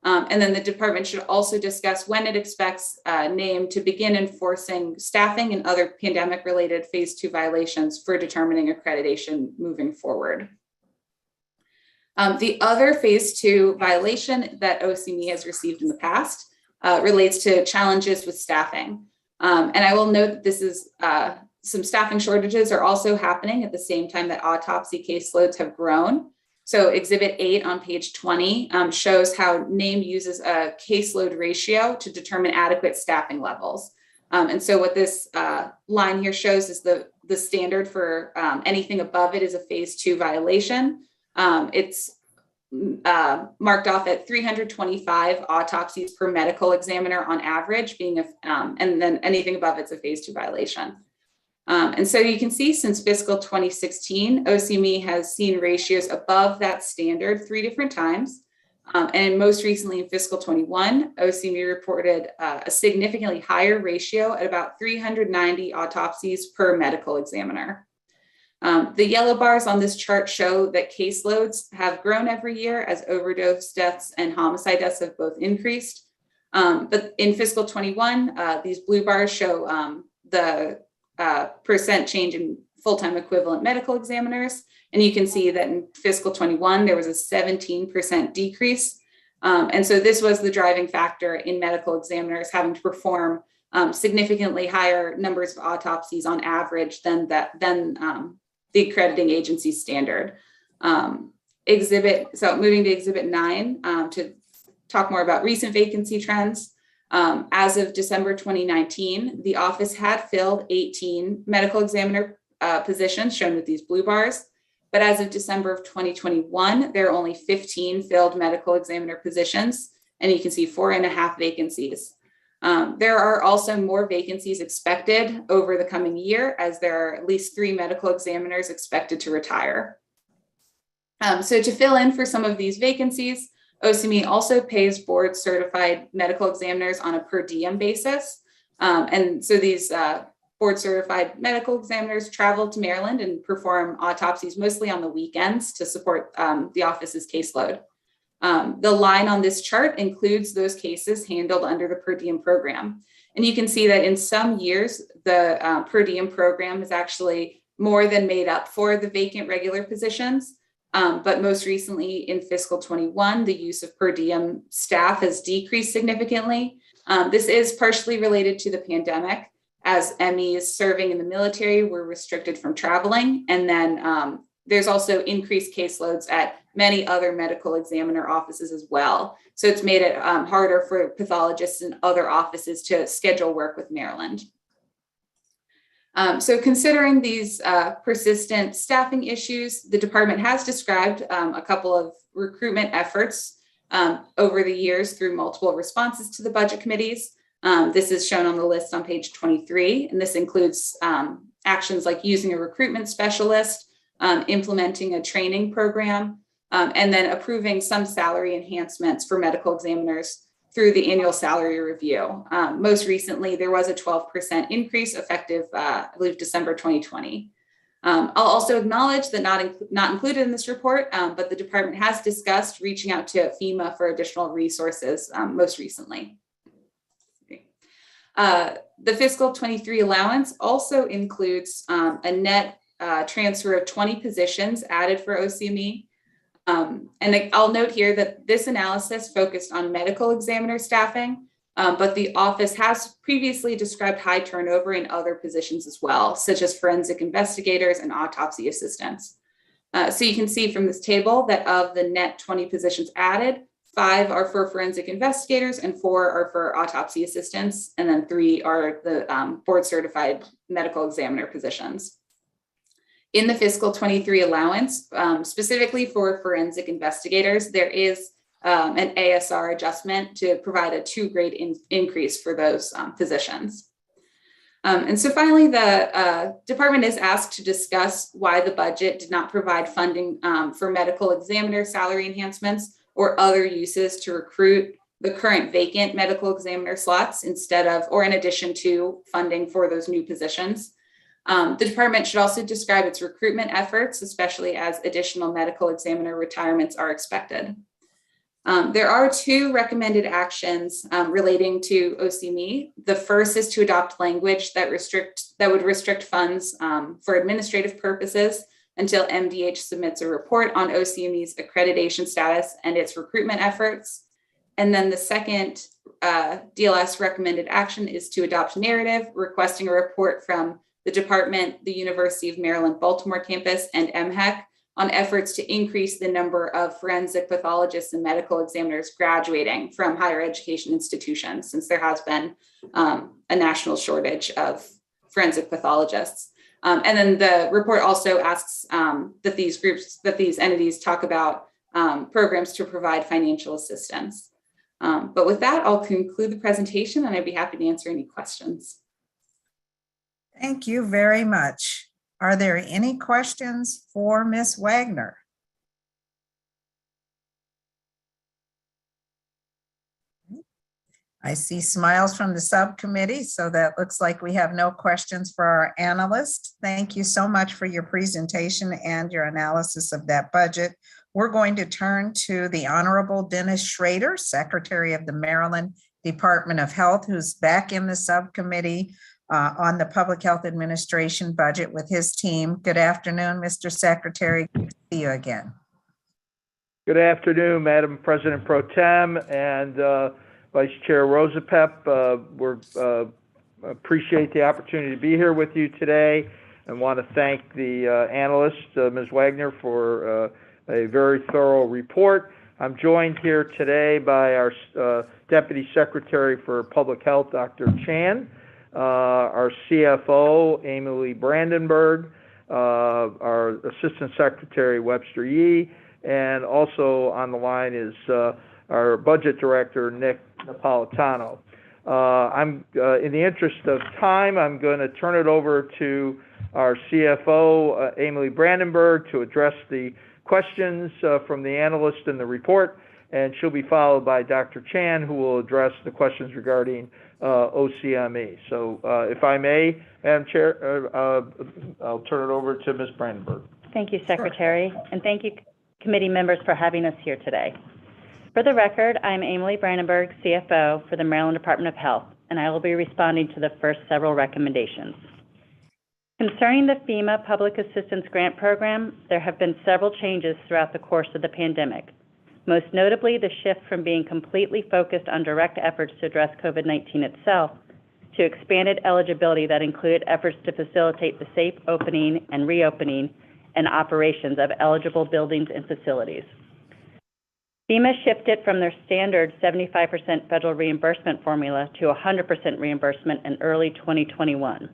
And then the department should also discuss when it expects NAME to begin enforcing staffing and other pandemic-related phase 2 violations for determining accreditation moving forward. The other phase 2 violation that OCME has received in the past relates to challenges with staffing. And I will note that this is some staffing shortages are also happening at the same time that autopsy caseloads have grown. So Exhibit 8 on page 20 shows how NAME uses a caseload ratio to determine adequate staffing levels. And so what this line here shows is the standard for anything above it is a phase 2 violation. It's marked off at 325 autopsies per medical examiner on average, and then anything above it's a phase 2 violation. And so you can see since fiscal 2016, OCME has seen ratios above that standard 3 different times. And most recently in fiscal 21, OCME reported a significantly higher ratio at about 390 autopsies per medical examiner. The yellow bars on this chart show that caseloads have grown every year as overdose deaths and homicide deaths have both increased. But in fiscal 21, these blue bars show the percent change in full-time equivalent medical examiners. And you can see that in fiscal 21, there was a 17% decrease. And so this was the driving factor in medical examiners having to perform significantly higher numbers of autopsies on average than the accrediting agency standard. So moving to Exhibit 9 to talk more about recent vacancy trends. As of December 2019, the office had filled 18 medical examiner positions shown with these blue bars. But as of December of 2021, there are only 15 filled medical examiner positions, and you can see 4.5 vacancies. There are also more vacancies expected over the coming year, as there are at least 3 medical examiners expected to retire. So to fill in for some of these vacancies, OCME also pays board certified medical examiners on a per diem basis. And so these board certified medical examiners travel to Maryland and perform autopsies mostly on the weekends to support the office's caseload. The line on this chart includes those cases handled under the per diem program. And you can see that in some years, the per diem program is actually more than made up for the vacant regular positions. But most recently in fiscal 21, the use of per diem staff has decreased significantly. This is partially related to the pandemic, as MEs serving in the military were restricted from traveling. And then there's also increased caseloads at many other medical examiner offices as well. So it's made it harder for pathologists and other offices to schedule work with Maryland. So considering these persistent staffing issues, the department has described a couple of recruitment efforts over the years through multiple responses to the budget committees. This is shown on the list on page 23, and this includes actions like using a recruitment specialist, implementing a training program, and then approving some salary enhancements for medical examiners through the annual salary review. Most recently, there was a 12% increase effective, I believe, December 2020. I'll also acknowledge that not included in this report, but the department has discussed reaching out to FEMA for additional resources most recently. The fiscal 23 allowance also includes a net transfer of 20 positions added for OCME. And I'll note here that this analysis focused on medical examiner staffing, but the office has previously described high turnover in other positions as well, such as forensic investigators and autopsy assistants. So you can see from this table that of the net 20 positions added, 5 are for forensic investigators and 4 are for autopsy assistants, and then 3 are the board certified medical examiner positions. In the fiscal 23 allowance, specifically for forensic investigators, there is an ASR adjustment to provide a 2-grade increase for those positions. And so finally, the department is asked to discuss why the budget did not provide funding for medical examiner salary enhancements or other uses to recruit the current vacant medical examiner slots instead of, or in addition to, funding for those new positions. The department should also describe its recruitment efforts, especially as additional medical examiner retirements are expected. There are 2 recommended actions relating to OCME. The first is to adopt language that would restrict funds for administrative purposes until MDH submits a report on OCME's accreditation status and its recruitment efforts. And then the second DLS recommended action is to adopt narrative requesting a report from the department, the University of Maryland, Baltimore campus, and MHEC on efforts to increase the number of forensic pathologists and medical examiners graduating from higher education institutions, since there has been a national shortage of forensic pathologists. And then the report also asks that these entities talk about programs to provide financial assistance. But with that, I'll conclude the presentation and I'd be happy to answer any questions. Thank you very much. Are there any questions for Ms. Wagner? I see smiles from the subcommittee, so that looks like we have no questions for our analyst. Thank you so much for your presentation and your analysis of that budget. We're going to turn to the Honorable Dennis Schrader, Secretary of the Maryland Department of Health, who's back in the subcommittee on the Public Health Administration budget with his team. Good afternoon, Mr. Secretary. Good to see you again. Good afternoon, Madam President Pro Tem and Vice Chair Rosapep. We appreciate the opportunity to be here with you today and want to thank the analyst, Ms. Wagner, for a very thorough report. I'm joined here today by our Deputy Secretary for Public Health, Dr. Chan, our CFO, Emily Brandenburg, our Assistant Secretary, Webster Yee, and also on the line is our Budget Director, Nick Napolitano. In the interest of time, I'm going to turn it over to our CFO, Emily Brandenburg, to address the questions from the analyst in the report, and she'll be followed by Dr. Chan, who will address the questions regarding OCME. So if I may, Madam Chair, I'll turn it over to Ms. Brandenburg. Thank you, Secretary, and thank you, committee members, for having us here today. For the record, I'm Emily Brandenburg, CFO for the Maryland Department of Health, and I will be responding to the first several recommendations. Concerning the FEMA Public Assistance Grant Program, there have been several changes throughout the course of the pandemic. Most notably, the shift from being completely focused on direct efforts to address COVID-19 itself to expanded eligibility that included efforts to facilitate the safe opening and reopening and operations of eligible buildings and facilities. FEMA shifted from their standard 75% federal reimbursement formula to 100% reimbursement in early 2021.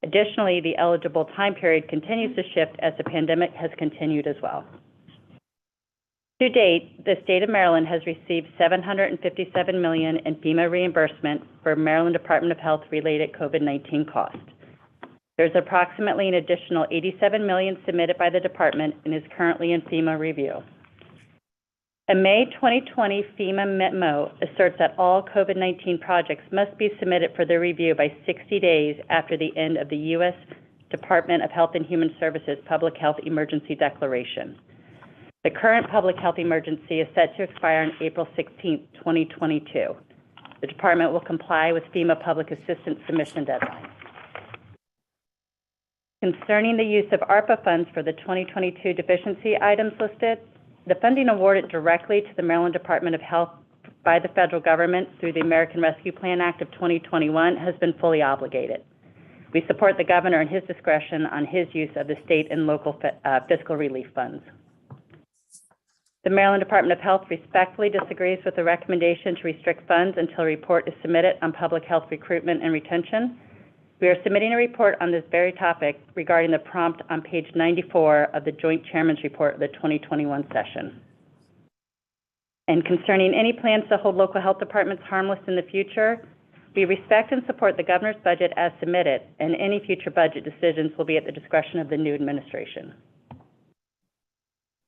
Additionally, the eligible time period continues to shift as the pandemic has continued as well. To date, the state of Maryland has received $757 million in FEMA reimbursement for Maryland Department of Health related COVID-19 costs. There's approximately an additional $87 million submitted by the department and is currently in FEMA review. A May 2020 FEMA memo asserts that all COVID-19 projects must be submitted for their review by 60 days after the end of the U.S. Department of Health and Human Services Public Health Emergency Declaration. The current public health emergency is set to expire on April 16, 2022. The department will comply with FEMA public assistance submission deadlines. Concerning the use of ARPA funds for the 2022 deficiency items listed, the funding awarded directly to the Maryland Department of Health by the federal government through the American Rescue Plan Act of 2021 has been fully obligated. We support the governor and his discretion on his use of the state and local fiscal relief funds. The Maryland Department of Health respectfully disagrees with the recommendation to restrict funds until a report is submitted on public health recruitment and retention. We are submitting a report on this very topic regarding the prompt on page 94 of the Joint Chairman's Report of the 2021 session. And concerning any plans to hold local health departments harmless in the future, we respect and support the governor's budget as submitted, and any future budget decisions will be at the discretion of the new administration.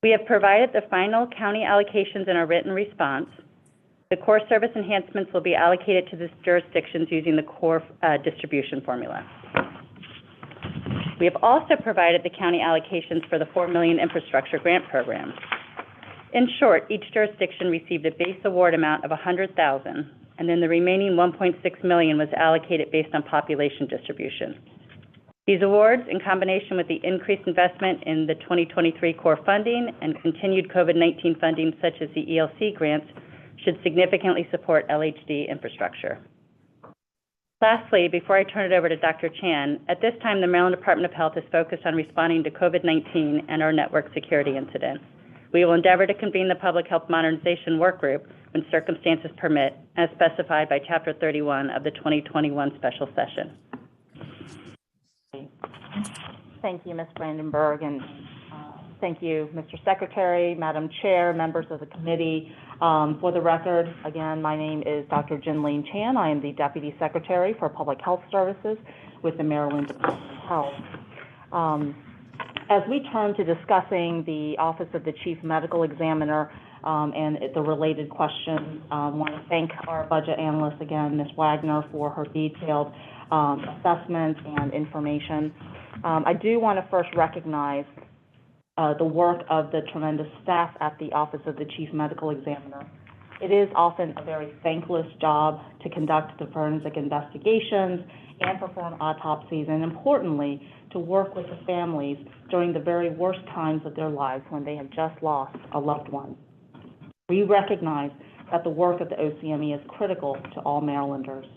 We have provided the final county allocations in our written response. The core service enhancements will be allocated to the jurisdictions using the core distribution formula. We have also provided the county allocations for the $4 million infrastructure grant program. In short, each jurisdiction received a base award amount of $100,000, and then the remaining $1.6 million was allocated based on population distribution. These awards, in combination with the increased investment in the 2023 core funding and continued COVID-19 funding such as the ELC grants, should significantly support LHD infrastructure. Lastly, before I turn it over to Dr. Chan, at this time the Maryland Department of Health is focused on responding to COVID-19 and our network security incident. We will endeavor to convene the Public Health Modernization Work Group when circumstances permit, as specified by Chapter 31 of the 2021 special session. Thank you, Ms. Brandenburg, and thank you, Mr. Secretary, Madam Chair, members of the committee. For the record, again, my name is Dr. Jinlene Chan. I am the Deputy Secretary for Public Health Services with the Maryland Department of Health. As we turn to discussing the Office of the Chief Medical Examiner and the related questions, I want to thank our budget analyst again, Ms. Wagner, for her detailed assessment and information. I do want to first recognize the work of the tremendous staff at the Office of the Chief Medical Examiner. It is often a very thankless job to conduct the forensic investigations and perform autopsies, and importantly, to work with the families during the very worst times of their lives when they have just lost a loved one. We recognize that the work of the OCME is critical to all Marylanders.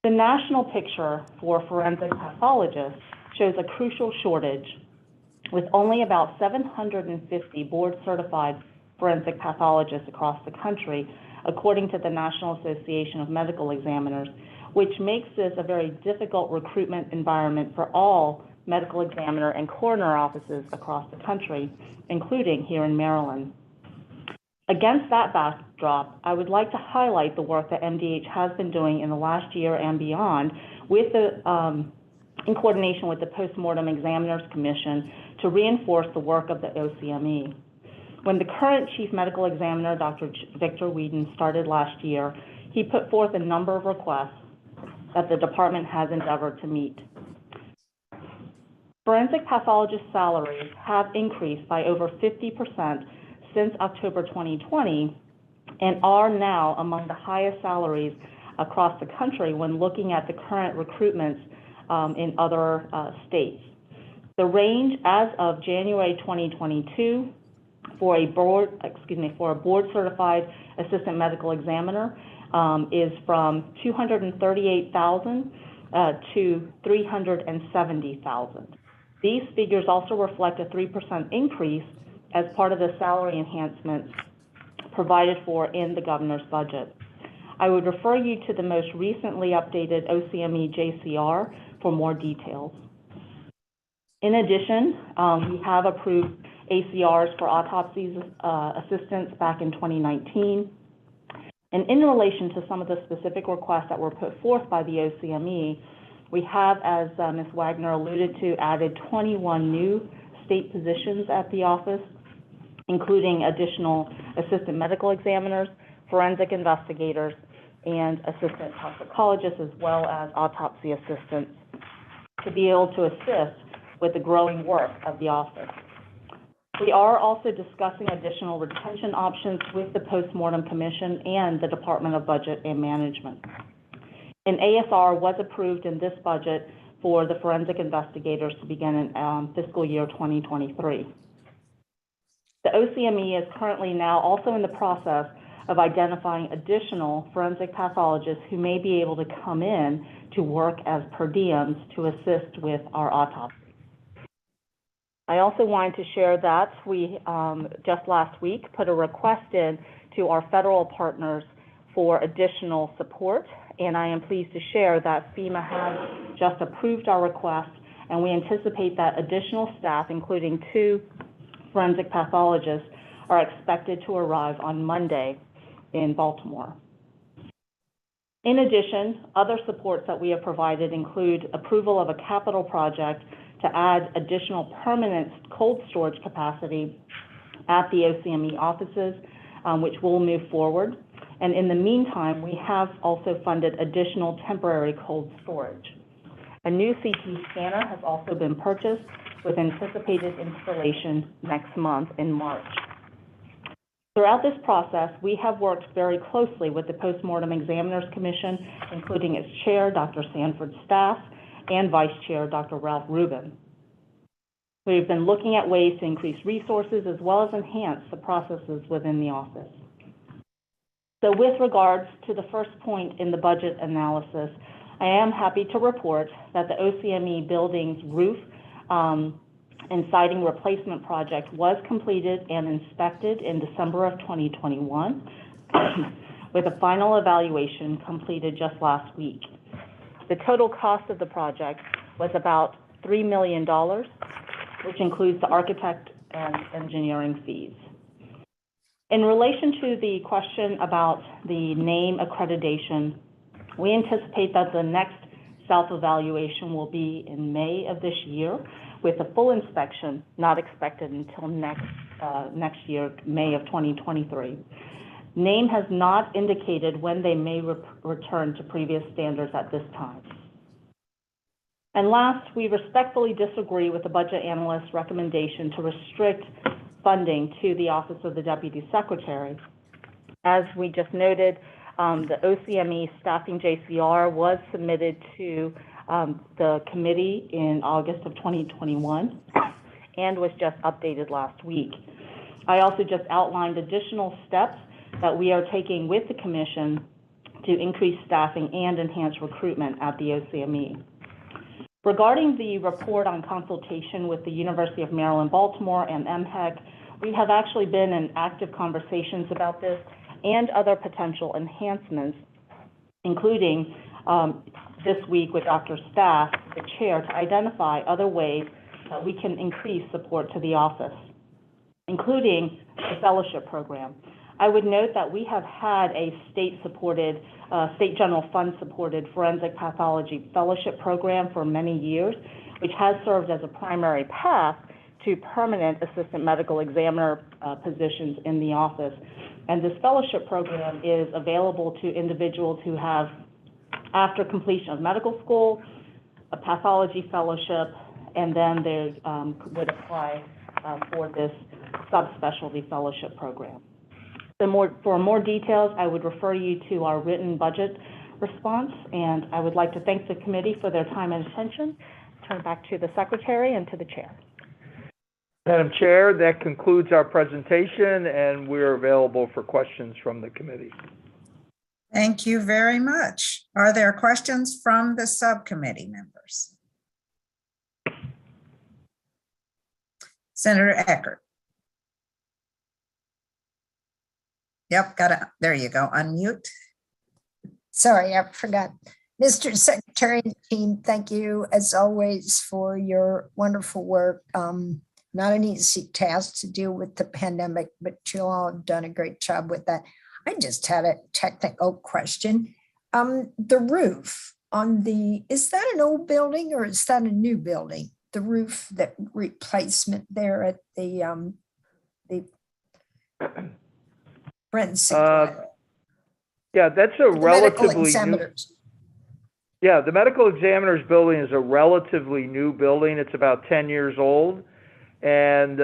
The national picture for forensic pathologists shows a crucial shortage, with only about 750 board-certified forensic pathologists across the country, according to the National Association of Medical Examiners, which makes this a very difficult recruitment environment for all medical examiner and coroner offices across the country, including here in Maryland. Against that backdrop, I would like to highlight the work that MDH has been doing in the last year and beyond with in coordination with the Postmortem Examiners Commission to reinforce the work of the OCME. When the current Chief Medical Examiner, Dr. Victor Whedon, started last year, he put forth a number of requests that the department has endeavored to meet. Forensic pathologist salaries have increased by over 50% since October 2020 and are now among the highest salaries across the country when looking at the current recruitments in other states. The range as of January 2022 for a board-certified assistant medical examiner is from $238,000 to $370,000. These figures also reflect a 3% increase as part of the salary enhancements provided for in the governor's budget. I would refer you to the most recently updated OCME JCR for more details. In addition, we have approved ACRs for autopsies assistants back in 2019. And in relation to some of the specific requests that were put forth by the OCME, we have, as Ms. Wagner alluded to, added 21 new state positions at the office, including additional assistant medical examiners, forensic investigators, and assistant toxicologists, as well as autopsy assistants, to be able to assist with the growing work of the office. We are also discussing additional retention options with the Postmortem Commission and the Department of Budget and Management. An ASR was approved in this budget for the forensic investigators to begin in fiscal year 2023. The OCME is currently now also in the process of identifying additional forensic pathologists who may be able to come in to work as per diems to assist with our autopsy. I also wanted to share that we just last week put a request in to our federal partners for additional support, and I am pleased to share that FEMA has just approved our request, and we anticipate that additional staff, including 2 forensic pathologists, are expected to arrive on Monday in Baltimore. In addition, other supports that we have provided include approval of a capital project to add additional permanent cold storage capacity at the OCME offices, which will move forward. And in the meantime, we have also funded additional temporary cold storage. A new CT scanner has also been purchased with anticipated installation next month in March. Throughout this process, we have worked very closely with the Postmortem Examiners Commission, including its chair, Dr. Sanford's staff, and vice chair, Dr. Ralph Rubin. We've been looking at ways to increase resources as well as enhance the processes within the office. So with regards to the first point in the budget analysis, I am happy to report that the OCME building's roof and siding replacement project was completed and inspected in December of 2021, with a final evaluation completed just last week. The total cost of the project was about $3 million, which includes the architect and engineering fees. In relation to the question about the name accreditation, we anticipate that the next self-evaluation will be in May of this year, with a full inspection not expected until next year, May of 2023. NAME has not indicated when they may return to previous standards at this time. And last, we respectfully disagree with the budget analyst's recommendation to restrict funding to the Office of the Deputy Secretary. As we just noted, the OCME staffing JCR was submitted to the committee in August of 2021 and was just updated last week. I also just outlined additional steps that we are taking with the commission to increase staffing and enhance recruitment at the OCME. Regarding the report on consultation with the University of Maryland, Baltimore and MHEC, we have actually been in active conversations about this and other potential enhancements, including this week with Dr. Staff, the chair, to identify other ways that we can increase support to the office, including the fellowship program. I would note that we have had a state-supported, state general fund-supported forensic pathology fellowship program for many years, which has served as a primary path to permanent assistant medical examiner positions in the office. And this fellowship program is available to individuals who have, after completion of medical school, a pathology fellowship, and then they would apply for this subspecialty fellowship program. So for more details, I would refer you to our written budget response, and I would like to thank the committee for their time and attention. Turn back to the secretary and to the chair. Madam Chair, that concludes our presentation, and we're available for questions from the committee. Thank you very much. Are there questions from the subcommittee members? Senator Eckert. Yep, got it. There you go. Unmute. Sorry, I forgot. Mr. Secretary and team, thank you as always for your wonderful work. Not an easy task to deal with the pandemic, but you all have done a great job with that. I just had a technical question. The roof on the, is that an old building or is that a new building? The roof, that replacement there at the forensic. Yeah, that's a relatively new. Yeah, the medical examiner's building is a relatively new building. It's about 10 years old. And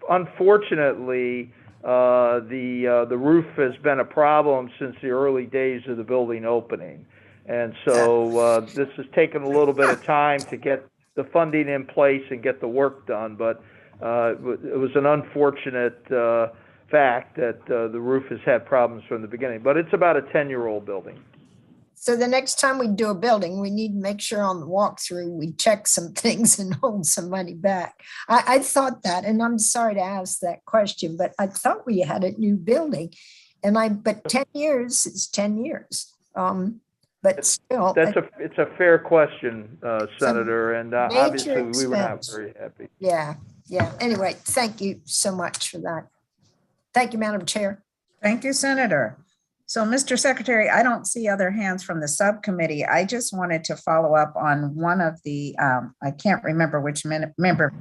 unfortunately, the roof has been a problem since the early days of the building opening. And so this has taken a little bit of time to get the funding in place and get the work done. But it was an unfortunate fact that the roof has had problems from the beginning, but it's about a 10-year-old building. So the next time we do a building, we need to make sure on the walkthrough, we check some things and hold some money back. I thought that, and I'm sorry to ask that question, but I thought we had a new building. But 10 years is 10 years. But still. It's a fair question, Senator, and obviously we were not very happy. Yeah. Anyway, thank you so much for that. Thank you, Madam Chair. Thank you, Senator. So, Mr. Secretary, I don't see other hands from the subcommittee. I just wanted to follow up on one of the, I can't remember which member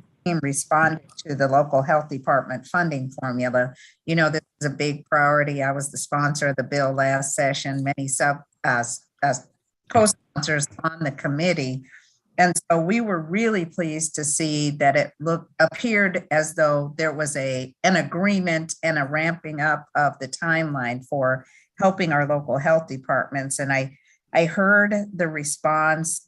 responded to the local health department funding formula. You know, this is a big priority. I was the sponsor of the bill last session, many co-sponsors on the committee. And so we were really pleased to see that it appeared as though there was an agreement and a ramping up of the timeline for helping our local health departments. And I heard the response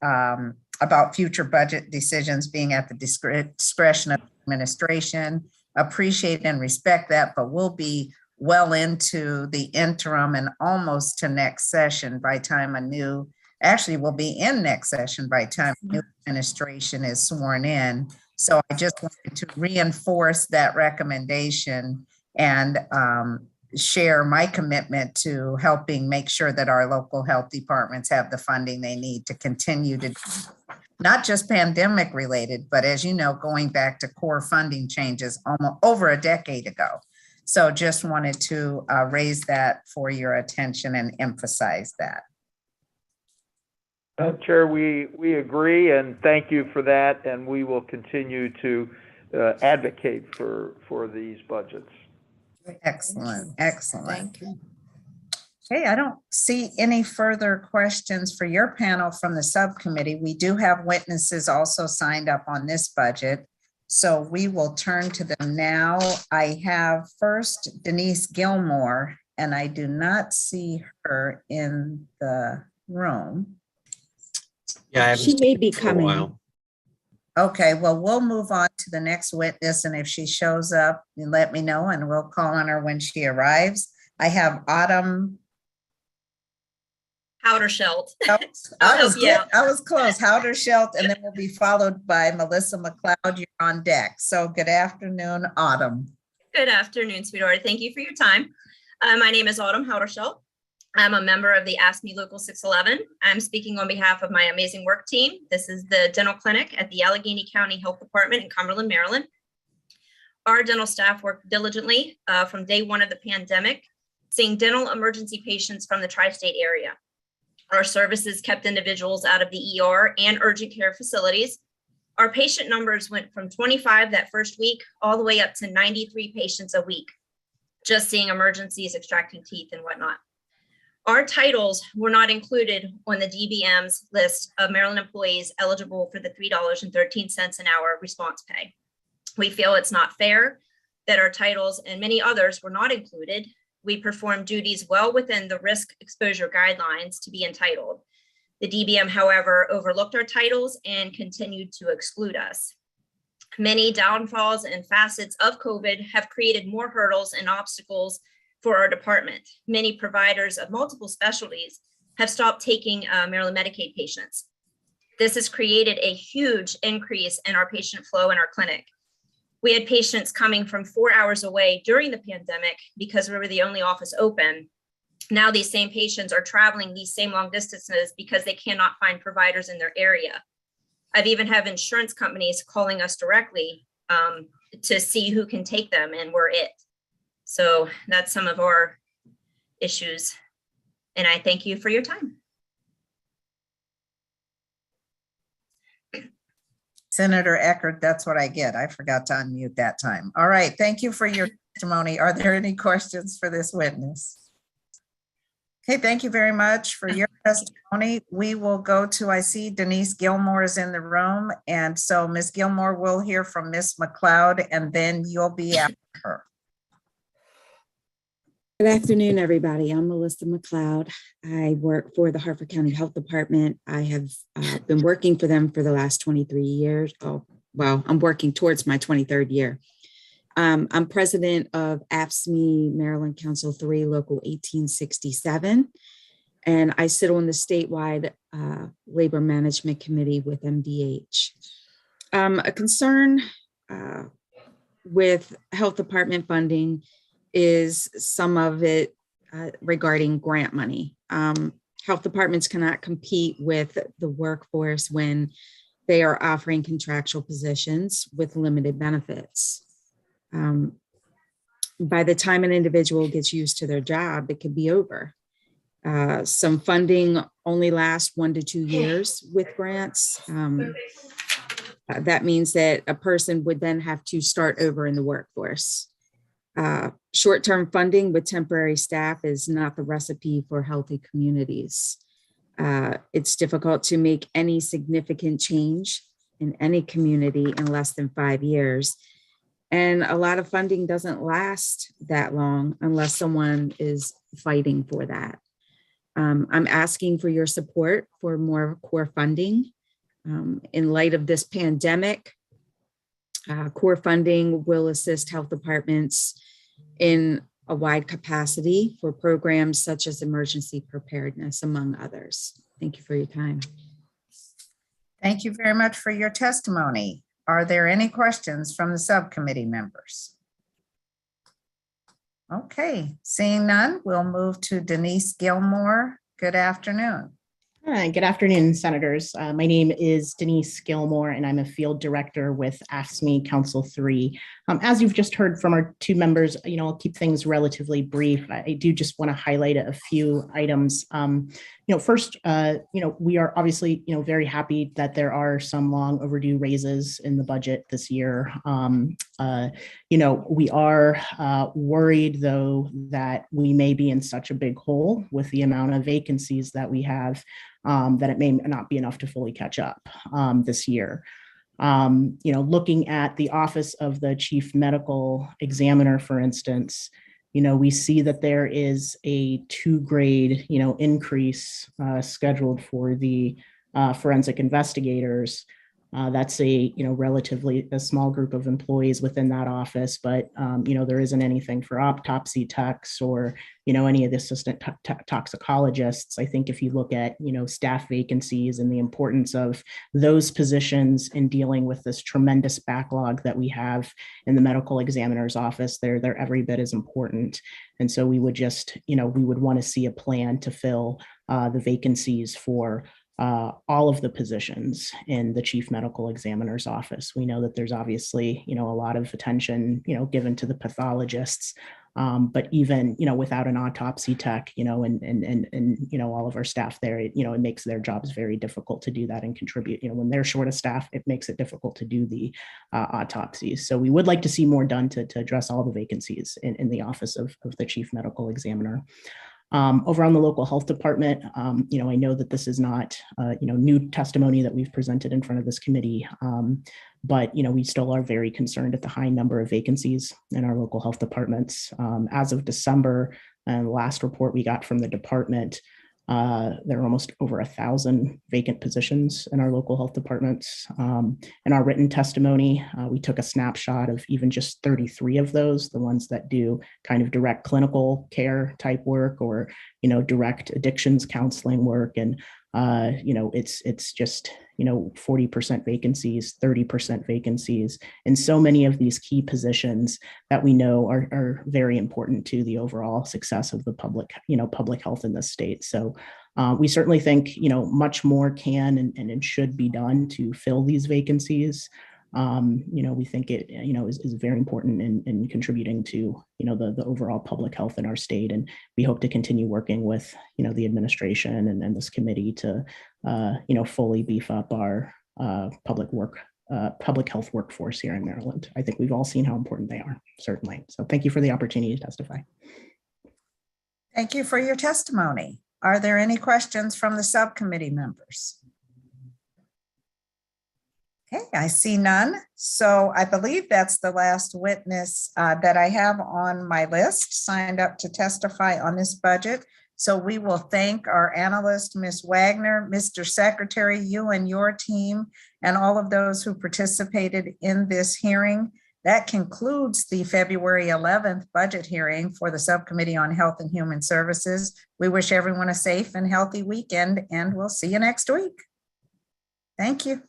about future budget decisions being at the discretion of administration. Appreciate and respect that, but we'll be well into the interim and almost to next session by time we'll be in next session by time new administration is sworn in. So I just wanted to reinforce that recommendation and share my commitment to helping make sure that our local health departments have the funding they need to continue to, not just pandemic related, but as you know, going back to core funding changes almost over a decade ago. So just wanted to raise that for your attention and emphasize that. Chair, we agree and thank you for that, and we will continue to advocate for these budgets. Excellent. Thank you. Okay, I don't see any further questions for your panel from the subcommittee. We do have witnesses also signed up on this budget, so we will turn to them now. I have first Denise Gilmore, and I do not see her in the room. Yeah, she may be coming. Okay, well, we'll move on to the next witness, and if she shows up, you let me know and we'll call on her when she arrives. I have Autumn Houderschelt. I was close. Houderschelt, and then we'll be followed by Melissa McLeod. You're on deck. So good afternoon, Autumn. Good afternoon, sweetheart. Thank you for your time. My name is Autumn Houderschelt. I'm a member of the Ask Me Local 611. I'm speaking on behalf of my amazing work team. This is the dental clinic at the Allegheny County Health Department in Cumberland, Maryland. Our dental staff worked diligently from day one of the pandemic, seeing dental emergency patients from the tri-state area. Our services kept individuals out of the ER and urgent care facilities. Our patient numbers went from 25 that first week all the way up to 93 patients a week, just seeing emergencies, extracting teeth and whatnot. Our titles were not included on the DBM's list of Maryland employees eligible for the $3.13 an hour response pay. We feel it's not fair that our titles and many others were not included. We performed duties well within the risk exposure guidelines to be entitled. The DBM, however, overlooked our titles and continued to exclude us. Many downfalls and facets of COVID have created more hurdles and obstacles for our department. Many providers of multiple specialties have stopped taking Maryland Medicaid patients. This has created a huge increase in our patient flow in our clinic. We had patients coming from 4 hours away during the pandemic because we were the only office open. Now these same patients are traveling these same long distances because they cannot find providers in their area. I've even had insurance companies calling us directly to see who can take them, and we're it. So that's some of our issues. And I thank you for your time. Senator Eckert, that's what I get. I forgot to unmute that time. All right, thank you for your testimony. Are there any questions for this witness? Okay, thank you very much for your testimony. We will go to, I see Denise Gilmore is in the room. And so Ms. Gilmore, we'll hear from Ms. McLeod and then you'll be after her. Good afternoon, everybody. I'm Melissa McLeod. I work for the Harford County Health Department. I have been working for them for the last 23 years. Oh, well, I'm working towards my 23rd year. I'm president of AFSCME Maryland Council 3, Local 1867, and I sit on the statewide Labor Management Committee with MDH. A concern with health department funding is some of it regarding grant money. Health departments cannot compete with the workforce when they are offering contractual positions with limited benefits. By the time an individual gets used to their job, it could be over. Some funding only lasts 1 to 2 years with grants. That means that a person would then have to start over in the workforce. Short-term funding with temporary staff is not the recipe for healthy communities. It's difficult to make any significant change in any community in less than 5 years. And a lot of funding doesn't last that long unless someone is fighting for that. I'm asking for your support for more core funding. In light of this pandemic, core funding will assist health departments in a wide capacity for programs such as emergency preparedness, among others. Thank you for your time. Thank you very much for your testimony. Are there any questions from the subcommittee members? Okay, seeing none, we'll move to Denise Gilmore. Good afternoon. Hi, good afternoon, Senators. My name is Denise Gilmore, and I'm a field director with AFSCME Council 3. As you've just heard from our two members, I'll keep things relatively brief. I do just want to highlight a few items. First, we are obviously, very happy that there are some long overdue raises in the budget this year. We are worried, though, that we may be in such a big hole with the amount of vacancies that we have, that it may not be enough to fully catch up this year. Looking at the Office of the Chief Medical Examiner, for instance, we see that there is a 2-grade, increase scheduled for the forensic investigators. That's a, relatively a small group of employees within that office, but, there isn't anything for autopsy techs or, any of the assistant toxicologists. I think if you look at, staff vacancies and the importance of those positions in dealing with this tremendous backlog that we have in the medical examiner's office, they're every bit as important. And so we would just, we would want to see a plan to fill the vacancies for all of the positions in the chief medical examiner's office. We know that there's obviously, a lot of attention, given to the pathologists, but even, without an autopsy tech, and all of our staff there, it makes their jobs very difficult to do that and contribute. When they're short of staff, it makes it difficult to do the autopsies. So we would like to see more done to address all the vacancies in the office of the chief medical examiner. Over on the local health department, I know that this is not, new testimony that we've presented in front of this committee, but, we still are very concerned at the high number of vacancies in our local health departments. As of December, and the last report we got from the department, there are almost over 1,000 vacant positions in our local health departments. In our written testimony, we took a snapshot of even just 33 of those, the ones that do kind of direct clinical care type work or, direct addictions counseling work. And, it's just, 40% vacancies, 30% vacancies, and so many of these key positions that we know are very important to the overall success of the public health in this state. So we certainly think, much more can and should be done to fill these vacancies. We think it, is very important in contributing to, the overall public health in our state. And we hope to continue working with, the administration and this committee to, fully beef up our public health workforce here in Maryland. I think we've all seen how important they are, certainly. So thank you for the opportunity to testify. Thank you for your testimony. Are there any questions from the subcommittee members? Okay, I see none. So I believe that's the last witness that I have on my list signed up to testify on this budget. So we will thank our analyst, Ms. Wagner, Mr. Secretary, you and your team, and all of those who participated in this hearing. That concludes the February 11th budget hearing for the Subcommittee on Health and Human Services. We wish everyone a safe and healthy weekend, and we'll see you next week. Thank you.